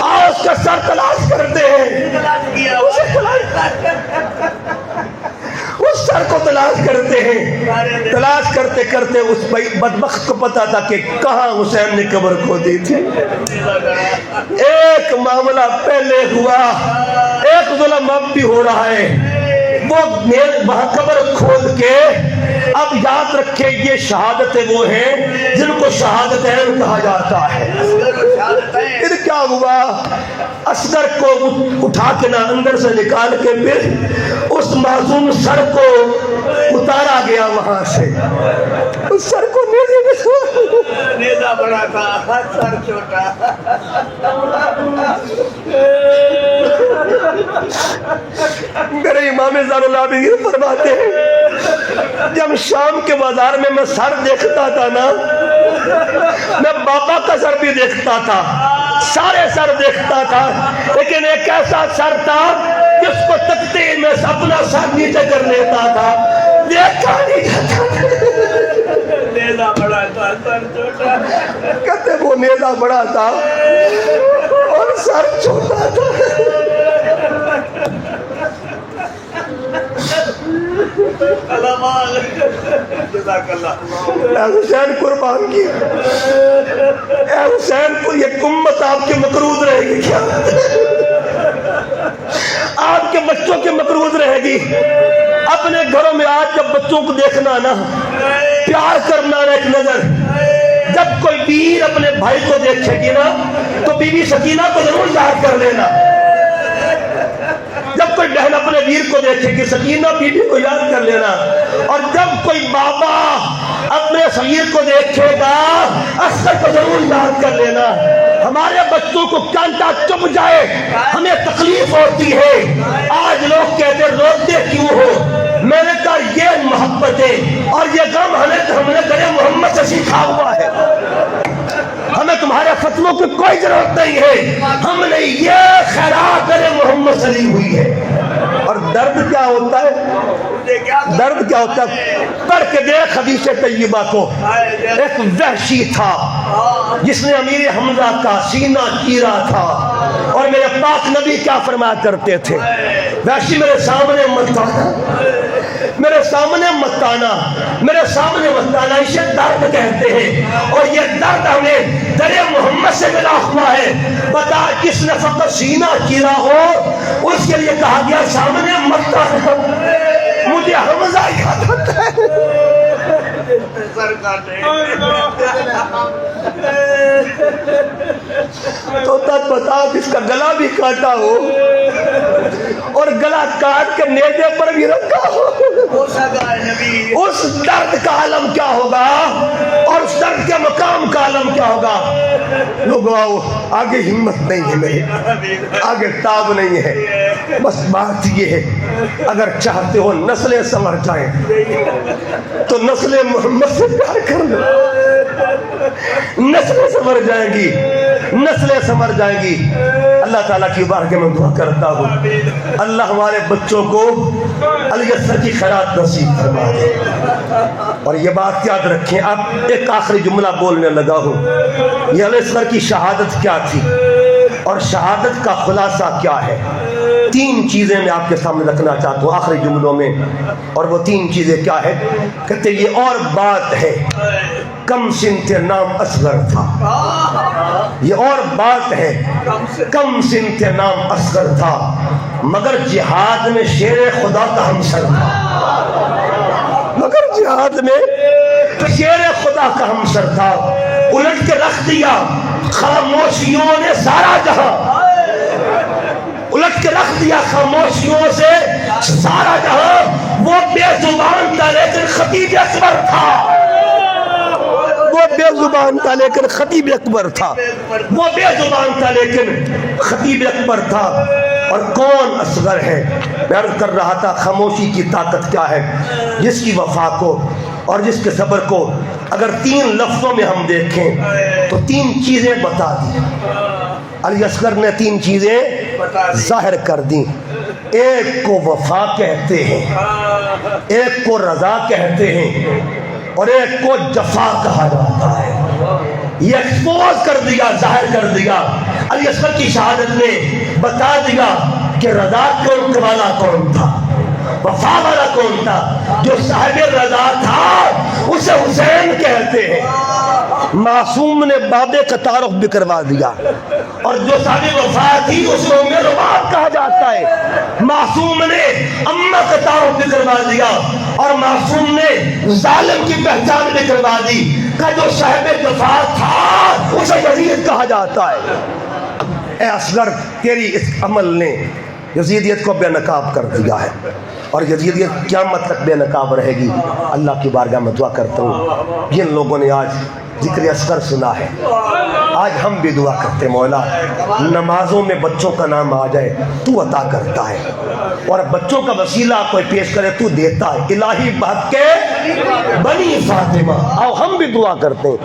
آؤ اس کا سر تلاش کرتے ہیں، اس سر کو تلاش کرتے ہیں، تلاش کرتے کرتے اس بدبخت کو پتا تھا کہ کہاں حسین نے قبر کھودی تھی۔ ایک معاملہ پہلے ہوا، ایک ظلم اب بھی ہو رہا ہے، وہ وہاں قبر کھود کے، اب یاد رکھے یہ شہادتیں وہ ہیں جن کو شہادتین کہا جاتا ہے۔ پھر کیا ہوا، اصغر کو اٹھا کے نہ اندر سے نکال کے پھر اس معصوم سر کو اتارا گیا وہاں سے، اس سر کو
نیزہ بڑا تھا سر چھوٹا۔
میرے امام زین العابدین فرماتے ہیں جب شام کے بازار میں میں سر دیکھتا تھا نا، میں بابا کا سر بھی دیکھتا تھا، سارے سر دیکھتا تھا، لیکن ایک ایسا سر تھا جس کو تکتے میں اپنا سر نیچے کر لیتا تھا، دیکھا نہیں جاتا تھا۔
نیزہ بڑا تھا سر چھوٹا،
کہتے وہ نیزہ بڑا تھا اور سر چھوٹا تھا۔
جزاک اللہ۔
اے حسین قربان کی، اے حسین کو یہ امت آپ کے مقروض رہے گی کیا؟ آپ کے بچوں کے مقروض رہے گی۔ اپنے گھروں میں آج جب بچوں کو دیکھنا نا، پیار کرنا نا ایک نظر، جب کوئی بیوی اپنے بھائی کو دیکھے گی نا تو بی بی سکینہ کو ضرور یاد کر لینا، جب کوئی بہن اپنے ویر کو دیکھے کہ سکینہ بی بی کو یاد کر لینا، اور جب کوئی بابا اپنے صغیر کو دیکھے گا اصغر کو ضرور یاد کر لینا۔ ہمارے بچوں کو کانٹا چبھ جائے ہمیں تکلیف ہوتی ہے، آج لوگ کہتے روتے کیوں ہو؟ میں نے کہا یہ محبت ہے اور یہ غم ہم نے گرے محمد سے سیکھا ہوا ہے۔ ہمیں تمہارے فتووں کی کوئی ضرورت نہیں ہے، ہم نے یہ خیرات گرے محمد سے لی ہوئی ہے۔ اور درد کیا ہوتا ہے؟ درد کیا ہوتا ہے؟ پڑھ کے دیکھ حدیث طیبہ کو۔ ایک وحشی تھا جس نے امیر حمزہ کا سینہ چیرا تھا، اور میرے پاک نبی کیا فرمایا کرتے تھے؟ وحشی میرے سامنے مت آنا، میرے سامنے مت آنا، میرے سامنے مت آنا، اسے درد کہتے ہیں، اور یہ درد ہمیں در محمد سے ملا ہوا ہے۔ بتا کس نے فقط سینہ چیرا ہو اس کے لیے کہا گیا سامنے مت آنا۔ مجھے حمزہ یاد آتا ہے، تو تک بتا جس کا گلا بھی کاٹا ہو اور گلا کاٹ کے نیزے پر بھی رکھا ہو، اس درد کا عالم کیا ہوگا اور اس درد کے مقام کا عالم کیا ہوگا؟ لوگوں آؤ، آگے ہمت نہیں ہے، میرے آگے تاب نہیں ہے، بس بات یہ ہے اگر چاہتے ہو نسلیں سنور جائیں تو نسل محمد سے پیار کر لو، نسلیں سنور جائیں گی، نسلیں سنور جائیں گی۔ اللہ تعالیٰ کی بارگاہ میں دعا کرتا ہوں اللہ ہمارے بچوں کو علی اصغر کی خیرات نصیب فرما دے۔ اور یہ بات یاد رکھیں، اب ایک آخری جملہ بولنے لگا ہوں، یہ علی اصغر کی شہادت کیا تھی اور شہادت کا خلاصہ کیا ہے؟ تین چیزیں میں آپ کے سامنے رکھنا چاہتا ہوں آخری جملوں میں، اور وہ تین چیزیں کیا ہے؟ کہتے یہ اور بات ہے کم سن نام اصغر تھا، یہ اور بات ہے کم سن نام اصغر تھا، مگر جہاد میں شیر خدا کا ہمسر تھا، مگر جہاد میں شیر خدا کا ہمسر تھا۔ الٹ کے رکھ دیا خاموشیوں نے سارا جہاں، الٹ کے رکھ دیا خاموشیوں سے سارا جہاں۔ وہ بے زبان تھا لیکن خطیب اکبر تھا، وہ بے زبان تھا لیکن خطیب اکبر تھا، وہ بے زبان تھا لیکن خطیب اکبر تھا۔ اور کون اصغر ہے؟ میں عرض کر رہا تھا خاموشی کی طاقت کیا ہے، جس کی وفا کو اور جس کے صبر کو اگر تین لفظوں میں ہم دیکھیں تو تین چیزیں بتا دی۔ علی اصغر نے تین چیزیں ظاہر کر دی، ایک کو وفا کہتے ہیں، ایک کو رضا کہتے ہیں، اور ایک کو جفا کہا جاتا ہے۔ یہ ایکسپوز کر دیا، ظاہر کر دیا۔ علی اصغر کی شہادت نے بتا دیا کہ رضا کون والا کون تھا، وفا والا کون تھا۔ جو صاحب رضا تھا اسے حسین کہتے ہیں، معصوم نے بابے کا تعارف بھی کروا دیا، اور جو صاحب وفا تھی اسے ام رباب کہا جاتا ہے۔ معصوم نے اماں کا تعارف بھی کروا دیا، اور معصوم نے ظالم کی پہچان بھی کروا دی کہ جو صاحب وفا تھا اسے یزید کہا جاتا ہے۔ اے اصغر تیری اس عمل نے یزیدیت کو بے نقاب کر دیا ہے، اور یزیدیت قیامت تک بے نقاب رہے گی۔ اللہ کی بارگاہ میں دعا کرتا ہوں جن لوگوں نے آج ذکر اصغر سنا ہے، آج ہم بھی دعا کرتے مولا نمازوں میں بچوں کا نام آ جائے، تو عطا کرتا ہے، اور بچوں کا وسیلہ کوئی پیش کرے تو دیتا ہے۔ الہی بحق کے بنی فاطمہ، آؤ ہم بھی دعا کرتے ہیں،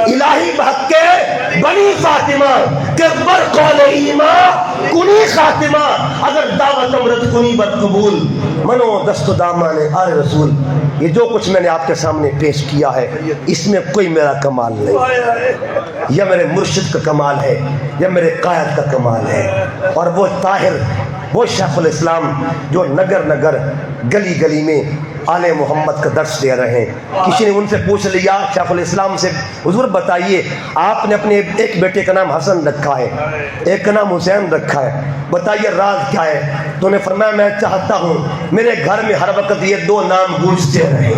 الہی بحق کے بنی فاطمہ کہ بر قول ایمان کنی خاتمہ، اگر دعوت امرت کنی بد قبول منو دست و دامان آل رسول۔ یہ جو کچھ میں نے آپ کے سامنے پیش کیا ہے اس میں کوئی میرا کمال نہیں، یہ میرے مرشد کا کمال ہے، یہ میرے قائد کا کمال ہے، اور وہ طاہر، وہ شیخ الاسلام جو نگر نگر گلی گلی میں آل محمد کا درس دے رہے ہیں۔ کسی نے ان سے پوچھ لیا شیخ الاسلام سے، حضور بتائیے آپ نے اپنے ایک بیٹے کا نام حسن رکھا ہے، ایک کا نام حسین رکھا ہے، بتائیے راز کیا ہے؟ تو انہیں فرمایا میں چاہتا ہوں میرے گھر میں ہر وقت یہ 2 نام گونجتے رہے،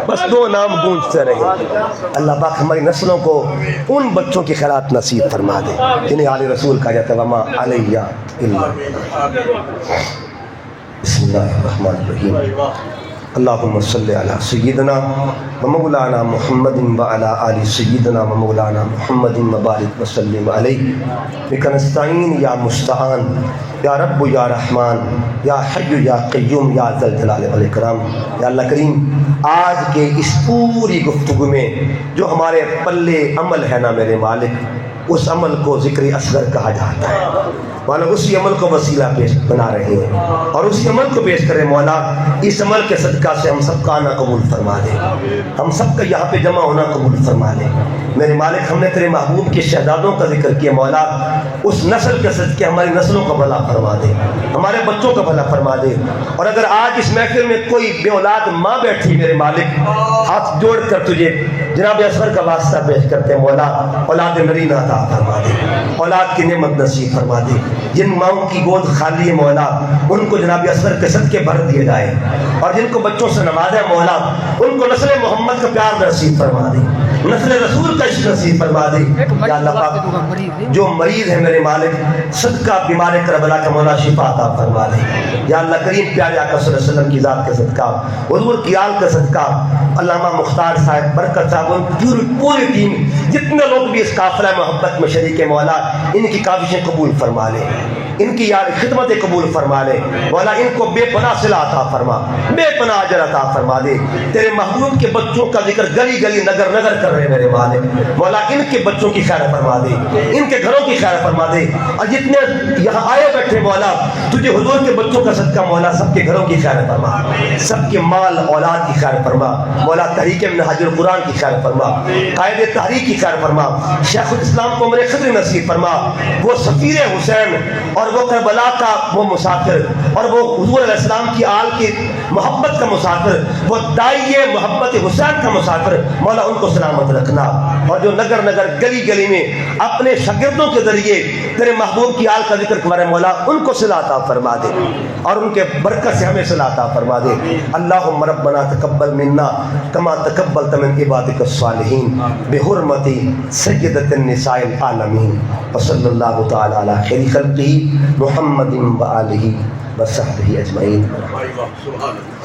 بس 2 نام گونجتے رہے۔ اللہ پاک ہماری نسلوں کو ان بچوں کی خیرات نصیب فرما دے جنہیں آل رسول کہا جاتا ہے، وما علیہ الا بسم اللہ الرحمن الرحیم، اللہم صلی علی سیدنا و مولانا محمد و علی آل سیدنا و مولانا محمد مبارک وسلم علیہ بک نستعین یا مستعان یا رب یا رحمان یا حی یا قیوم یا ذا الجلال والاکرام۔ یا اللہ کریم، آج کے اس پوری گفتگو میں جو ہمارے پلے عمل ہے نا میرے مالک، اس عمل کو ذکر اصغر کہا جاتا ہے مولا، اسی عمل کو وسیلہ پیش بنا رہے ہیں اور اسی عمل کو پیش کرے مولا، اس عمل کے صدقہ سے ہم سب کا آنا قبول فرما دے، ہم سب کا یہاں پہ جمع ہونا قبول فرما دے میرے مالک۔ ہم نے تیرے محبوب کے شہزادوں کا ذکر کیا مولا، اس نسل کے صدقے ہماری نسلوں کا بھلا فرما دے، ہمارے بچوں کا بھلا فرما دے۔ اور اگر آج اس محفل میں کوئی بے اولاد ماں بیٹھی میرے مالک، ہاتھ جوڑ کر تجھے جناب اصغر کا واسطہ پیش کرتے ہیں مولا، اولاد نرینہ عطا فرما دے، اولاد کی نعمت نصیب فرما دے۔ جن ماؤں کی گود خالی ہے مولا، ان کو جناب اصغر کے صدقے بھر دیے جائے، اور جن کو بچوں سے نوازا ہے مولا، ان کو نسل محمد کا پیار نصیب فرما دے، نسل رسول کا عشق نصیب فرما دے۔ یا اللہ پاک جو مریض ہے میرے مالک، صدقہ بیمار کربلا کا مولا شفا عطا فرما دے۔ یا اللہ کریم، پیارے آقا صلی اللہ علیہ وسلم کی ذات کا صدقہ، حضور کی آل کا صدقہ، علامہ مختار صاحب، برکت صاحب، پوری ٹیم، جتنے لوگ بھی اس قافلہ محبت میں شریک ہے مولا، ان کی کاوشیں قبول فرما لے، ان کی یار خدمت قبول فرما لے مولا، ان کو بے پناہ صلہ عطا فرما، بے پناہ اجر عطا فرما دے۔ تیرے محبوب کے بچوں کا ذکر گلی گلی نگر نگر کر رہے میرے مالک مولا، ان کے بچوں کی خیر فرما دے، ان کے گھروں کی خیر فرما دے، اور جتنے یہاں آئے بیٹھے مولا، تجھے حضور کے بچوں کا صدقہ مولا سب کے گھروں کی خیر فرما، سب کے مال اولاد کی خیر فرما مولا، تحریک منہاج القرآن کی خیر فرما، قائد تحریک کی خیر فرما، شیخ الاسلام کو عمر خضر نصیب فرما، وہ سفیر حسین اور وہ کربلا کا وہ مسافر، اور وہ حضور علیہ السلام کی آل کی محبت کا مسافر، وہ داعیے محبت حسین کا مسافر مولا، ان کو سلامت رکھنا، اور جو نگر نگر گلی گلی میں اپنے شاگردوں کے ذریعے تیرے محبوب کی آل کا ذکر کرے مولا، ان کو صلہ عطا فرما دے، اور ان کے برکت سے ہمیں صلہ عطا فرما دے۔ اللہم ربنا تقبل منا کما تقبلت من عبادک الصالحین بحرمت سیدۃ النساء العالمین، وصلی اللہ تعالی علی خیر خلقہ محمد و آلہ و صحبہ اجمعین۔
سبحان اللہ۔